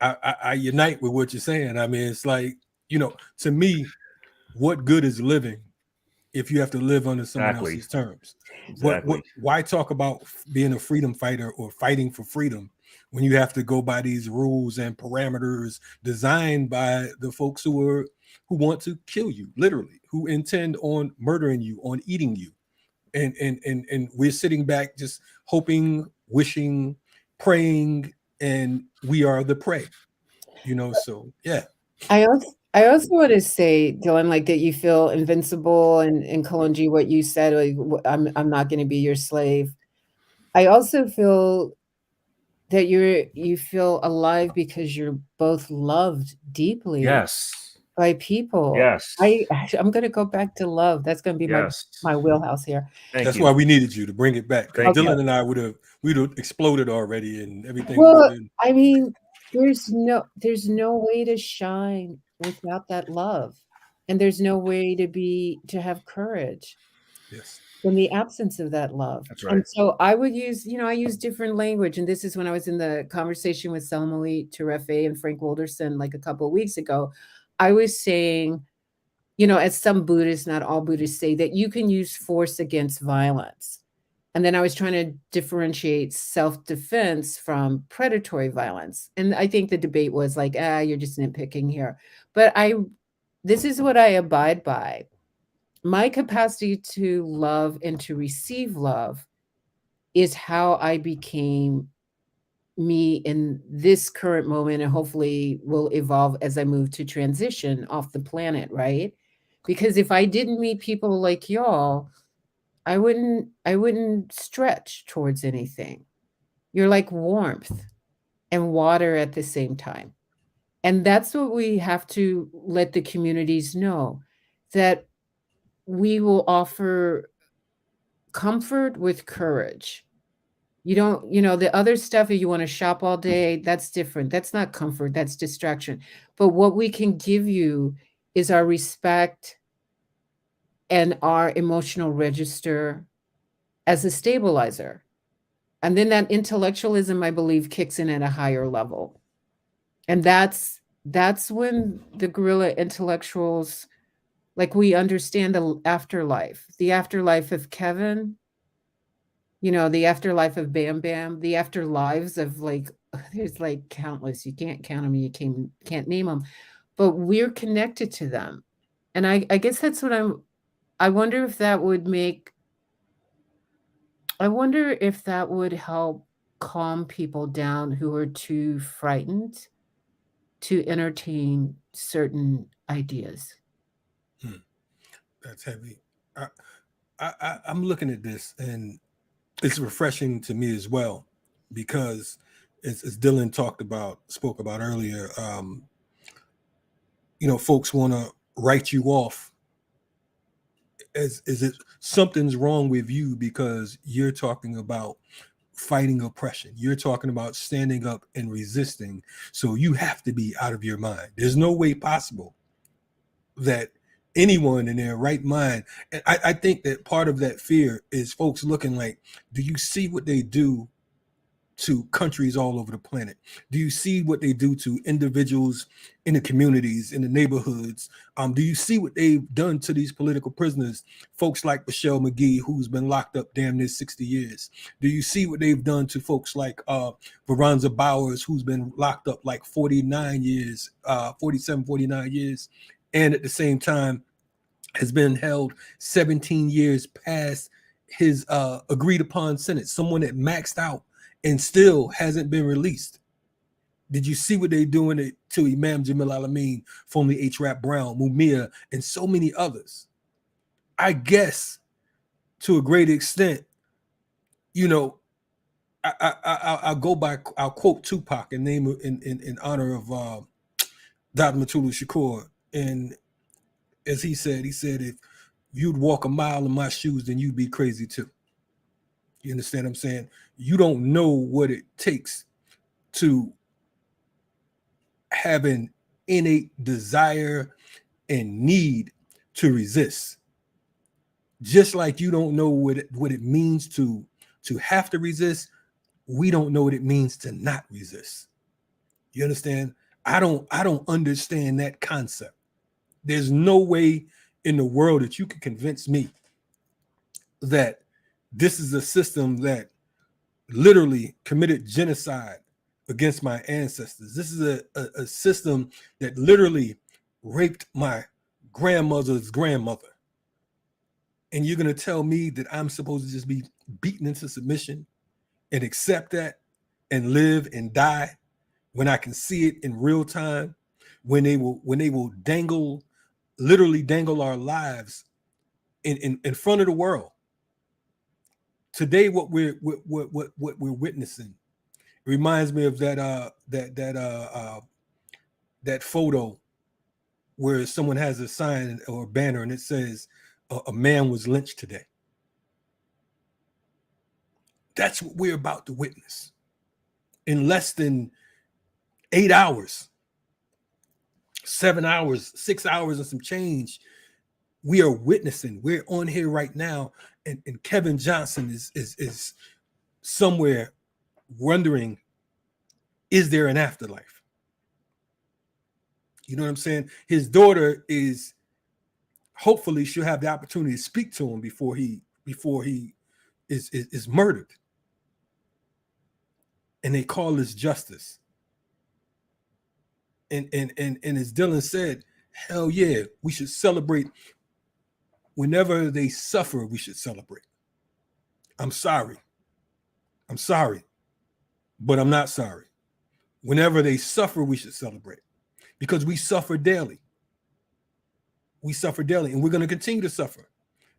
I unite with what you're saying. I mean, it's like, you know, to me, what good is living if you have to live under someone Exactly. else's terms? Exactly. Why talk about being a freedom fighter or fighting for freedom when you have to go by these rules and parameters designed by the folks who want to kill you, literally, who intend on murdering you, on eating you? And we're sitting back just hoping, wishing, praying, and we are the prey, you know. So yeah. I also want to say, Dylan, like that you feel invincible, and Kalonji, what you said, like, I'm not going to be your slave. I also feel that you feel alive because you're both loved deeply Yes. by people. Yes. I'm going to go back to love. That's going to be Yes. my wheelhouse here. Thank That's you. why we needed you to bring it back. Thank Dylan you. and I we'd have exploded already, and everything Well, would have been. I mean, there's no way to shine without that love, and there's no way to have courage Yes. in the absence of that love. That's right. And so I would use, I use different language, and this is when I was in the conversation with Selma Terefe and Frank Wilderson like a couple of weeks ago. I was saying, as some Buddhists, not all Buddhists, say that you can use force against violence. And then I was trying to differentiate self-defense from predatory violence. And I think the debate was like, you're just nitpicking here. But this is what I abide by. My capacity to love and to receive love is how I became me in this current moment, and hopefully will evolve as I move to transition off the planet, right? Because if I didn't meet people like y'all, I wouldn't stretch towards anything. You're like warmth and water at the same time. And that's what we have to let the communities know, that we will offer comfort with courage. You don't, the other stuff, if you want to shop all day, that's different. That's not comfort, that's distraction. But what we can give you is our respect and our emotional register as a stabilizer. And then that intellectualism, I believe, kicks in at a higher level. And that's when the guerrilla intellectuals, like, we understand the afterlife of Kevin, the afterlife of Bam Bam, the afterlives of, like, there's like countless, you can't count them, you can't name them, but we're connected to them. And I guess that's what I wonder if that would help calm people down who are too frightened to entertain certain ideas. That's heavy. I'm looking at this, and it's refreshing to me as well, because as Dylan spoke about earlier, folks want to write you off as if something's wrong with you because you're talking about fighting oppression. You're talking about standing up and resisting. So you have to be out of your mind. There's no way possible that anyone in their right mind. And I think that part of that fear is folks looking like, do you see what they do to countries all over the planet? Do you see what they do to individuals in the communities, in the neighborhoods? Do you see what they've done to these political prisoners, folks like Michelle McGee, who's been locked up damn near 60 years? Do you see what they've done to folks like Veronza Bowers, who's been locked up like 49 years, 47, 49 years, and at the same time has been held 17 years past his agreed upon sentence, someone that maxed out and still hasn't been released? Did you see what they're doing to Imam Jamil Al-Amin, formerly H. Rap Brown, Mumia, and so many others? I guess to a great extent, you know, I'll go by, I'll quote Tupac in name in honor of Dr. Mutulu Shakur. And as he said, if you'd walk a mile in my shoes, then you'd be crazy too. You understand what I'm saying? You don't know what it takes to have an innate desire and need to resist. Just like you don't know what it means to have to resist, we don't know what it means to not resist. You understand? I don't understand that concept. There's no way in the world that you can convince me that this is a system that literally committed genocide against my ancestors. This is a system that literally raped my grandmother's grandmother. And you're going to tell me that I'm supposed to just be beaten into submission and accept that and live and die when I can see it in real time, when they will literally dangle our lives in front of the world. Today, what we're witnessing reminds me of that photo where someone has a sign or a banner and it says a man was lynched today. That's what we're about to witness in less than 8 hours, 7 hours, 6 hours and some change. We are witnessing. We're on here right now, and Kevin Johnson is somewhere wondering, is there an afterlife? You know what I'm saying? His daughter is, hopefully she'll have the opportunity to speak to him before he is murdered. And they call this justice. And as Dylan said, hell yeah, we should celebrate. Whenever they suffer, we should celebrate. I'm sorry, but I'm not sorry. Whenever they suffer, we should celebrate, because we suffer daily. We suffer daily, and we're going to continue to suffer.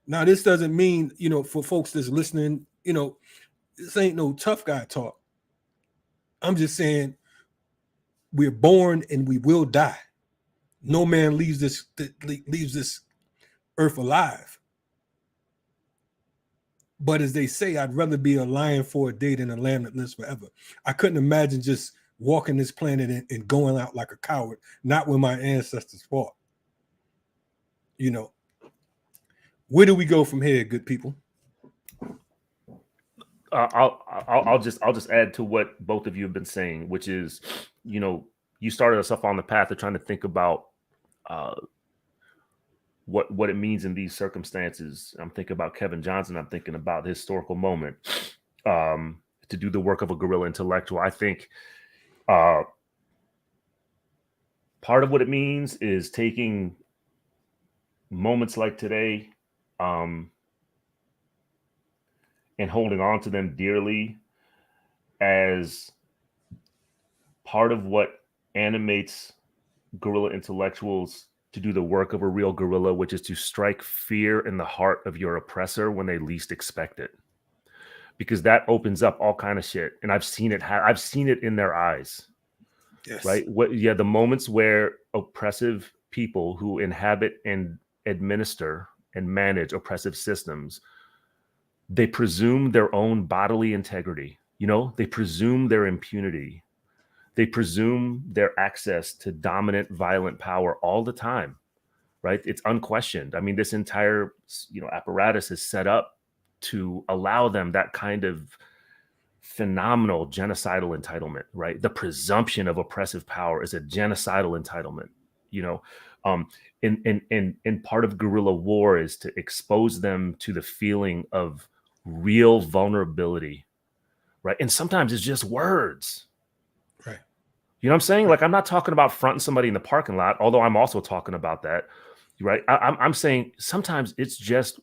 Now, this doesn't mean, for folks that's listening, this ain't no tough guy talk. I'm just saying we're born and we will die. No man leaves this earth alive. But as they say, I'd rather be a lion for a day than a lamb that lives forever. I couldn't imagine just walking this planet and going out like a coward, not when my ancestors fought. Where do we go from here, good people? I'll just add to what both of you have been saying, which is, you started us off on the path of trying to think about what it means in these circumstances. I'm thinking about Kevin Johnson. I'm thinking about the historical moment to do the work of a guerrilla intellectual. I think part of what it means is taking moments like today and holding on to them dearly as part of what animates guerrilla intellectuals to do the work of a real guerrilla, which is to strike fear in the heart of your oppressor when they least expect it, because that opens up all kind of shit. And I've seen it. I've seen it in their eyes. Yes. Right. The moments where oppressive people who inhabit and administer and manage oppressive systems, they presume their own bodily integrity. They presume their impunity. They presume their access to dominant, violent power all the time, right? It's unquestioned. I mean, this entire, apparatus is set up to allow them that kind of phenomenal genocidal entitlement, right? The presumption of oppressive power is a genocidal entitlement, you know. And part of guerrilla war is to expose them to the feeling of real vulnerability, right? And sometimes it's just words. Right. You know what I'm saying? Like, I'm not talking about fronting somebody in the parking lot, although I'm also talking about that, right? I'm saying sometimes it's just,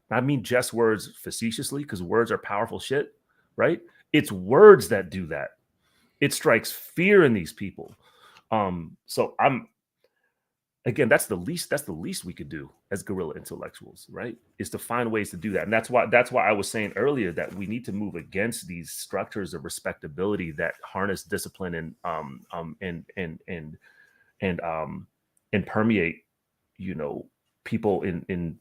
I mean just words facetiously, because words are powerful shit, right? It's words that do that. It strikes fear in these people. So again, that's the least we could do as guerrilla intellectuals, right? Is to find ways to do that. And that's why I was saying earlier that we need to move against these structures of respectability that harness discipline and permeate, you know, people in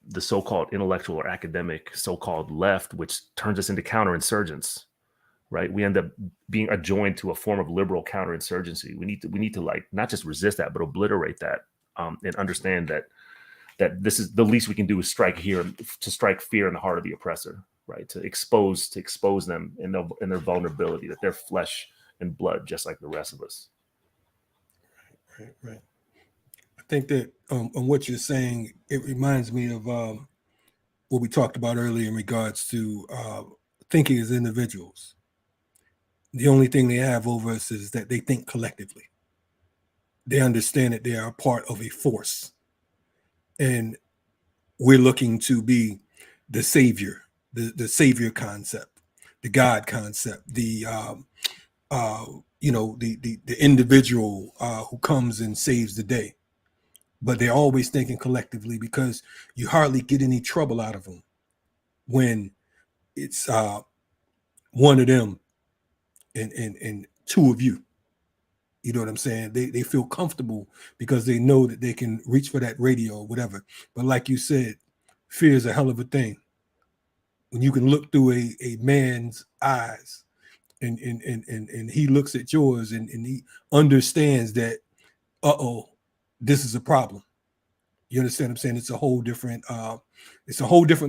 the so-called intellectual or academic so-called left, which turns us into counterinsurgents, right? We end up being adjoined to a form of liberal counterinsurgency. We need to like not just resist that, but obliterate that, and understand that this is the least we can do is strike fear in the heart of the oppressor, right? To expose them in their vulnerability, that they're flesh and blood, just like the rest of us. Right. I think that on what you're saying, it reminds me of what we talked about earlier in regards to thinking as individuals. The only thing they have over us is that they think collectively. They understand that they are part of a force. And we're looking to be the savior, the savior concept, the God concept, the individual who comes and saves the day. But they're always thinking collectively, because you hardly get any trouble out of them when it's one of them and two of you. You know what I'm saying? They feel comfortable because they know that they can reach for that radio or whatever. But like you said, fear is a hell of a thing. When you can look through a man's eyes and he looks at yours and he understands that, this is a problem. You understand what I'm saying? It's a whole different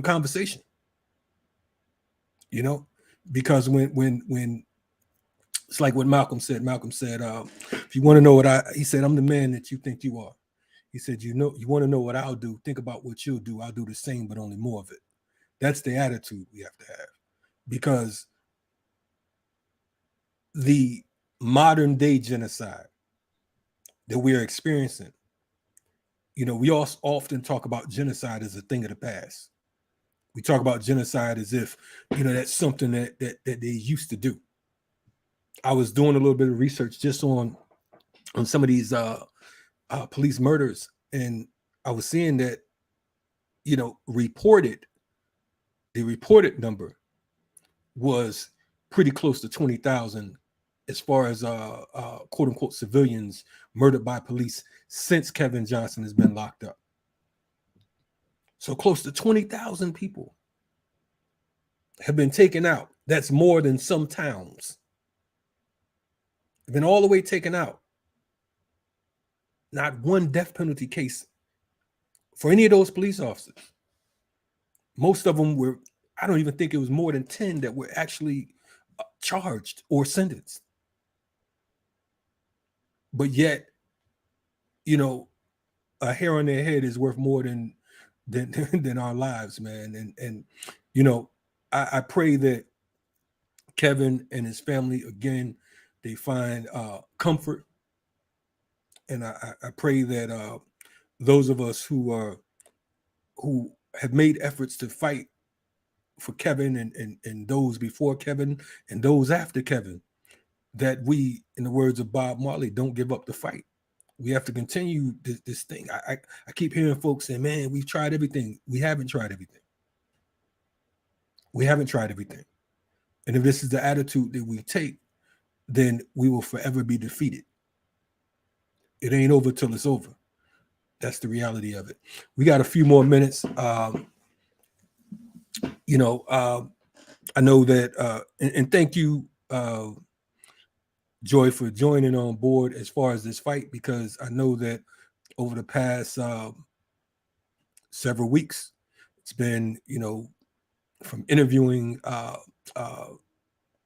conversation. You know, because when it's like what Malcolm said, if you want to know he said, I'm the man that you think you are. He said, you want to know what I'll do, think about what you'll do. I'll do the same, but only more of it. That's the attitude we have to have, because the modern day genocide that we are experiencing, you know, we also often talk about genocide as a thing of the past. We talk about genocide as if, you know, that's something that they used to do. I was doing a little bit of research just on some of these police murders, and I was seeing that, you know, the reported number was pretty close to 20,000 as far as quote unquote civilians murdered by police since Kevin Johnson has been locked up. So close to 20,000 people have been taken out. That's more than some towns. They've been all the way taken out. Not one death penalty case for any of those police officers. Most of them were, I don't even think it was more than 10 that were actually charged or sentenced. But yet, you know, a hair on their head is worth more than our lives, man. And you know, I pray that Kevin and his family, again, they find comfort. And I pray that those of us who have made efforts to fight for Kevin and those before Kevin and those after Kevin, that we, in the words of Bob Marley, don't give up the fight. We have to continue this thing. I keep hearing folks saying, man, we've tried everything. We haven't tried everything. We haven't tried everything. And if this is the attitude that we take, then we will forever be defeated. It ain't over till it's over. That's the reality of it. We got a few more minutes. You know, I know that, and thank you, Joy, for joining on board as far as this fight, because I know that over the past several weeks, it's been, you know, from interviewing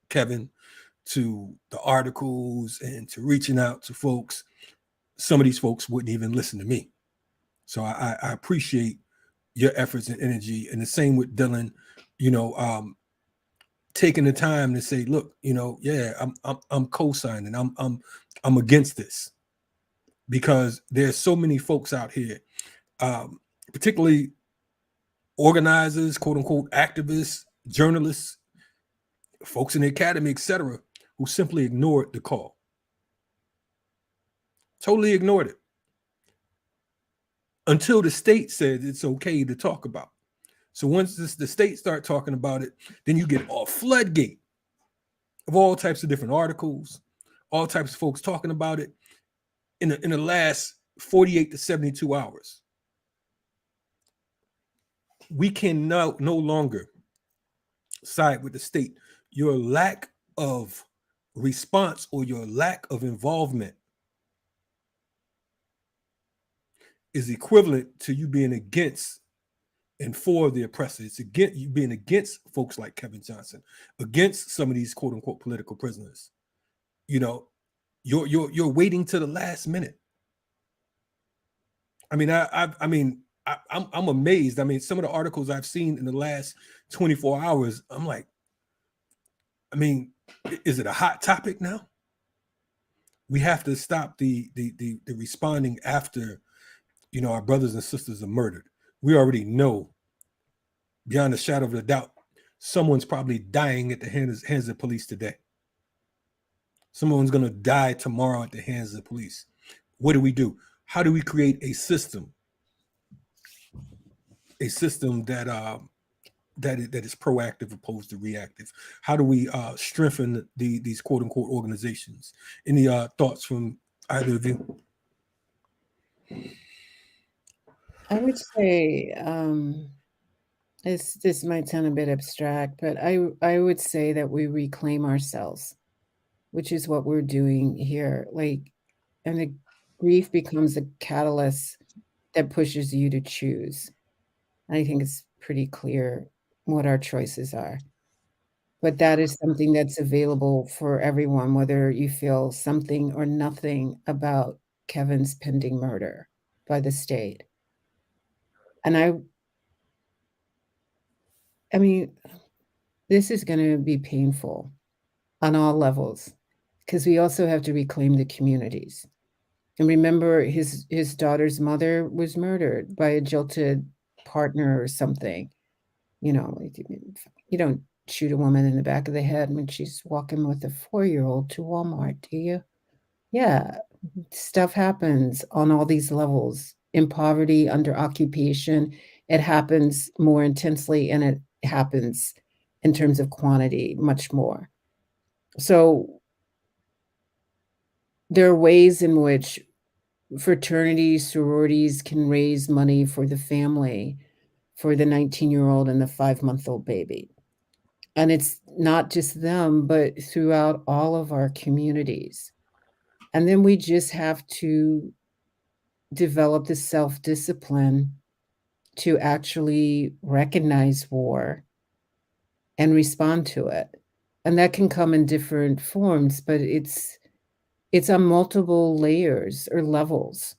Kevin, to the articles, and to reaching out to folks. Some of these folks wouldn't even listen to me. So I appreciate your efforts and energy. And the same with Dylan, taking the time to say, look, yeah, I'm co-signing. I'm against this, because there's so many folks out here, particularly organizers, quote unquote, activists, journalists, folks in the academy, etc., who simply ignored the call. Totally ignored it until the state said it's okay to talk about. So once the state start talking about it, then you get a floodgate of all types of different articles, all types of folks talking about it in the last 48 to 72 hours. We can no longer side with the state. Your lack of response or your lack of involvement is equivalent to you being against and for the oppressor. It's against you being against folks like Kevin Johnson, against some of these quote unquote political prisoners. You're waiting to the last minute. I mean, I'm amazed. I mean, some of the articles I've seen in the last 24 hours, I'm like, I mean, is it a hot topic now? We have to stop the responding after, our brothers and sisters are murdered. We already know, beyond a shadow of a doubt, someone's probably dying at the hands of the police today. Someone's going to die tomorrow at the hands of the police. What do? How do we create a system that is proactive opposed to reactive? How do we strengthen these quote unquote organizations? Any thoughts from either of you? I would say this might sound a bit abstract, but I would say that we reclaim ourselves, which is what we're doing here. And the grief becomes a catalyst that pushes you to choose. I think it's pretty clear what our choices are. But that is something that's available for everyone, whether you feel something or nothing about Kevin's pending murder by the state. And I mean, this is going to be painful on all levels, because we also have to reclaim the communities. And remember, his daughter's mother was murdered by a jilted partner or something. You don't shoot a woman in the back of the head when she's walking with a 4-year-old to Walmart, do you? Yeah, stuff happens on all these levels. In poverty, under occupation, it happens more intensely, and it happens in terms of quantity much more. So there are ways in which fraternities, sororities can raise money for the family, for the 19-year-old and the 5-month-old baby. And it's not just them, but throughout all of our communities. And then we just have to develop the self-discipline to actually recognize war and respond to it. And that can come in different forms, but it's on multiple layers or levels.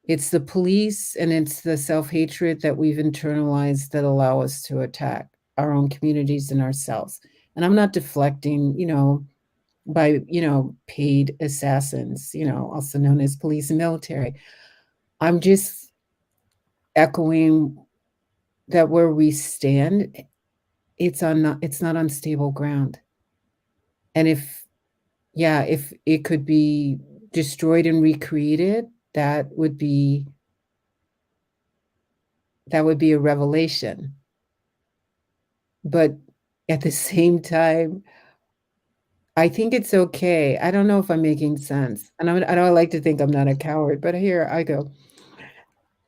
It's the police and it's the self-hatred that we've internalized that allow us to attack our own communities and ourselves. And I'm not deflecting, by, paid assassins, also known as police and military. I'm just echoing that where we stand, it's not on stable ground. And if it could be destroyed and recreated, that would be a revelation. But at the same time, I think it's okay. I don't know if I'm making sense. And I don't like to think I'm not a coward, but here I go.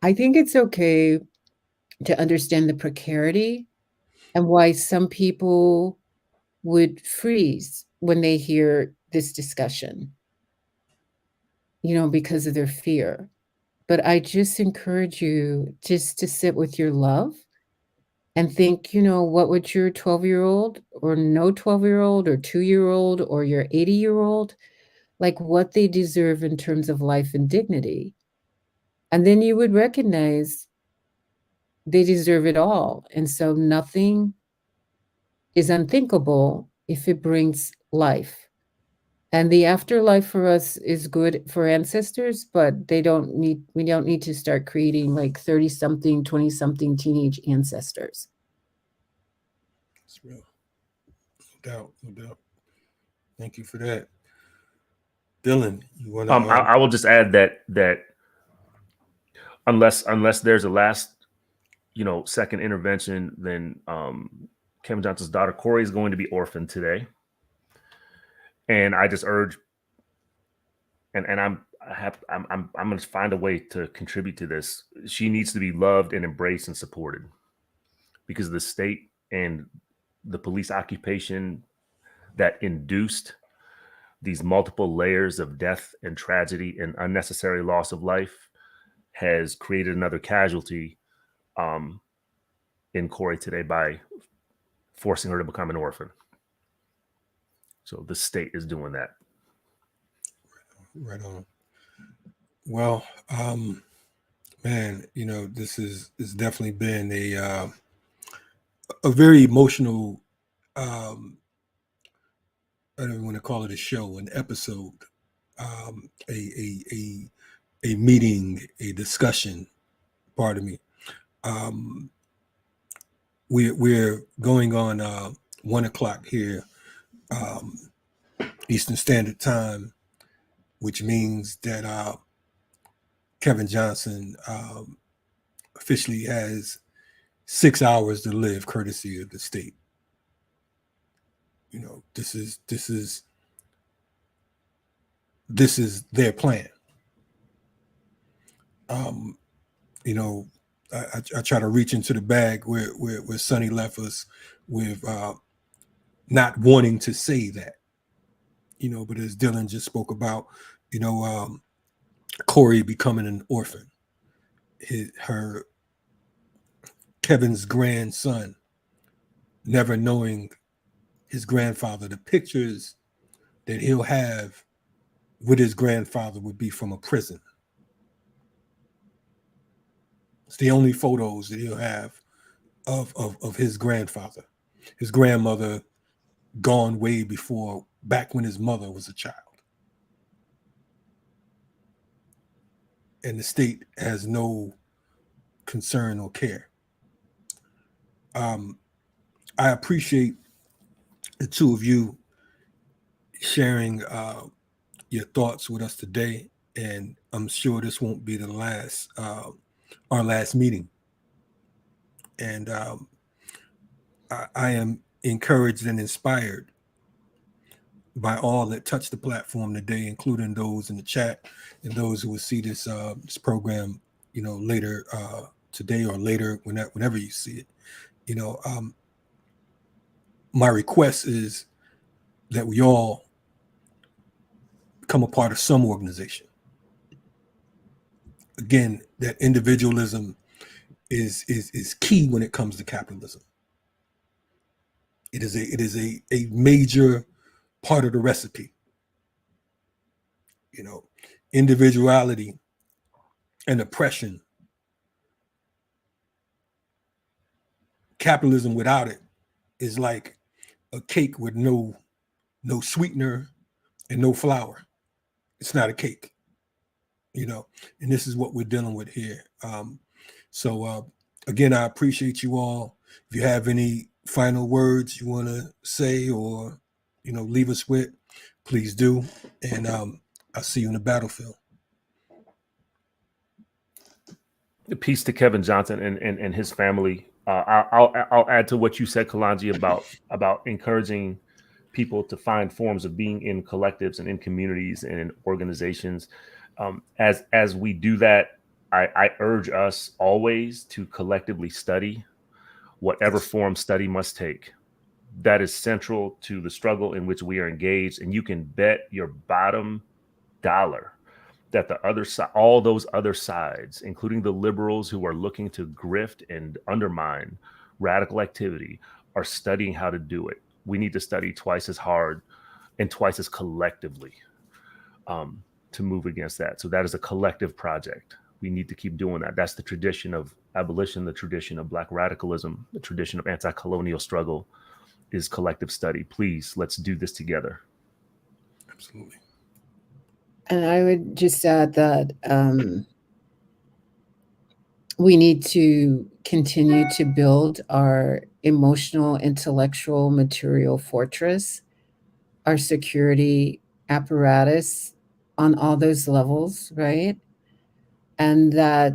I think it's okay to understand the precarity and why some people would freeze when they hear this discussion, because of their fear. But I just encourage you just to sit with your love and think, what would your 12-year-old or no 12-year-old or 2-year-old or your 80-year-old, like what they deserve in terms of life and dignity. And then you would recognize they deserve it all. And so nothing is unthinkable if it brings life. And the afterlife for us is good for ancestors, but we don't need to start creating like 30-something, 20-something teenage ancestors. It's real. No doubt, no doubt. Thank you for that. Dylan, you want to? I will just add that unless there's a last, second intervention, then Kevin Johnson's daughter Corey is going to be orphaned today, and I just urge, and I'm going to find a way to contribute to this. She needs to be loved and embraced and supported, because the state and the police occupation that induced these multiple layers of death and tragedy and unnecessary loss of life has created another casualty in Corey today by forcing her to become an orphan. So the state is doing that. Right on. Well, man, this is definitely been a very emotional, I don't even want to call it a show, an episode, a meeting, a discussion. Pardon me. We're going on 1:00 here, Eastern Standard Time, which means that Kevin Johnson officially has 6 hours to live, courtesy of the state. This is their plan. I try to reach into the bag where Sonny left us with not wanting to say that, but as Dylan just spoke about, Corey becoming an orphan, Kevin's grandson, never knowing his grandfather, the pictures that he'll have with his grandfather would be from a prison. It's the only photos that he'll have of his grandfather. His grandmother gone way before, back when his mother was a child. And the state has no concern or care. I appreciate the two of you sharing your thoughts with us today, and I'm sure this won't be the last, our last meeting. And I am encouraged and inspired by all that touched the platform today, including those in the chat and those who will see this program, later today or later, whenever you see it. My request is that we all become a part of some organization. Again, that individualism is key when it comes to capitalism. It is a major part of the recipe. Individuality and oppression. Capitalism without it is like a cake with no sweetener and no flour. It's not a cake, and this is what we're dealing with here. So again, I appreciate you all. If you have any final words you want to say or leave us with, please do. And I'll see you in the battlefield. Peace to Kevin Johnson and his family. I'll add to what you said, Kalonji, about encouraging people to find forms of being in collectives and in communities and in organizations. As we do that, I urge us always to collectively study whatever form study must take. That is central to the struggle in which we are engaged. And you can bet your bottom dollar that the other side, all those other sides, including the liberals who are looking to grift and undermine radical activity are studying how to do it. We need to study twice as hard and twice as collectively to move against that. So that is a collective project. We need to keep doing that. That's the tradition of abolition, the tradition of Black radicalism, the tradition of anti-colonial struggle is collective study. Please, let's do this together. Absolutely. And I would just add that we need to continue to build our emotional, intellectual, material fortress, our security apparatus on all those levels, right? And that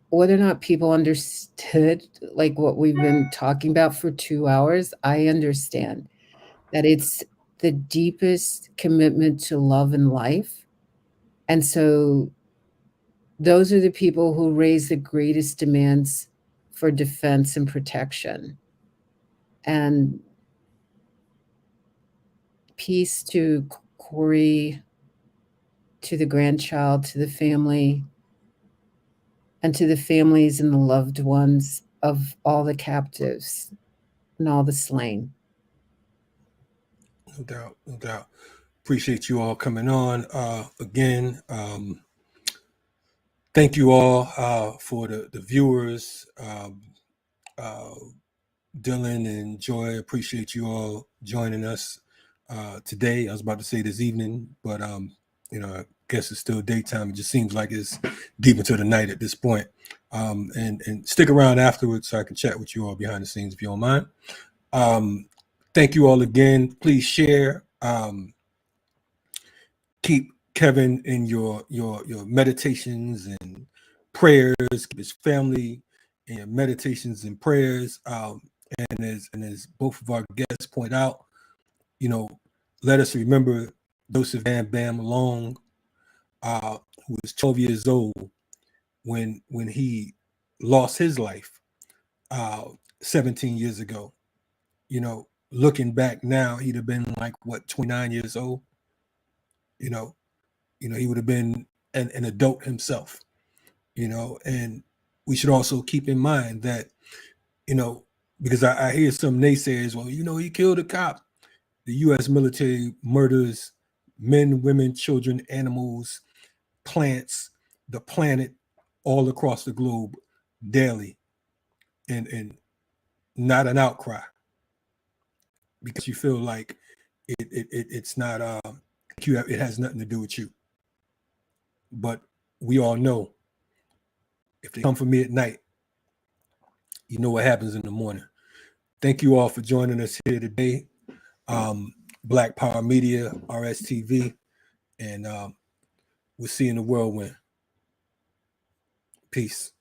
whether or not people understood like what we've been talking about for 2 hours, I understand that it's the deepest commitment to love and life. And so those are the people who raise the greatest demands for defense and protection. And peace to Corey, to the grandchild, to the family, and to the families and the loved ones of all the captives and all the slain. No doubt, no doubt. Appreciate you all coming on again. Thank you all for the viewers. Dylan and Joy, appreciate you all joining us today. I was about to say this evening, but I guess it's still daytime. It just seems like it's deep into the night at this point. And stick around afterwards so I can chat with you all behind the scenes if you don't mind. Thank you all again. Please share. Keep Kevin in your meditations and prayers. Keep his family in your meditations and prayers. And as both of our guests point out, let us remember Joseph Bam Bam Long, who was 12 years old when he lost his life 17 years ago. Looking back now, he'd have been like 29 years old. He would have been an adult himself. And we should also keep in mind that, because I hear some naysayers, well, he killed a cop. The U.S. military murders men, women, children, animals, plants, the planet, all across the globe daily, and not an outcry because you feel like it's not it has nothing to do with you. But we all know if they come for me at night, you know what happens in the morning. Thank you all for joining us here today. Black Power Media, RSTV, and we'll see you in the whirlwind. Peace.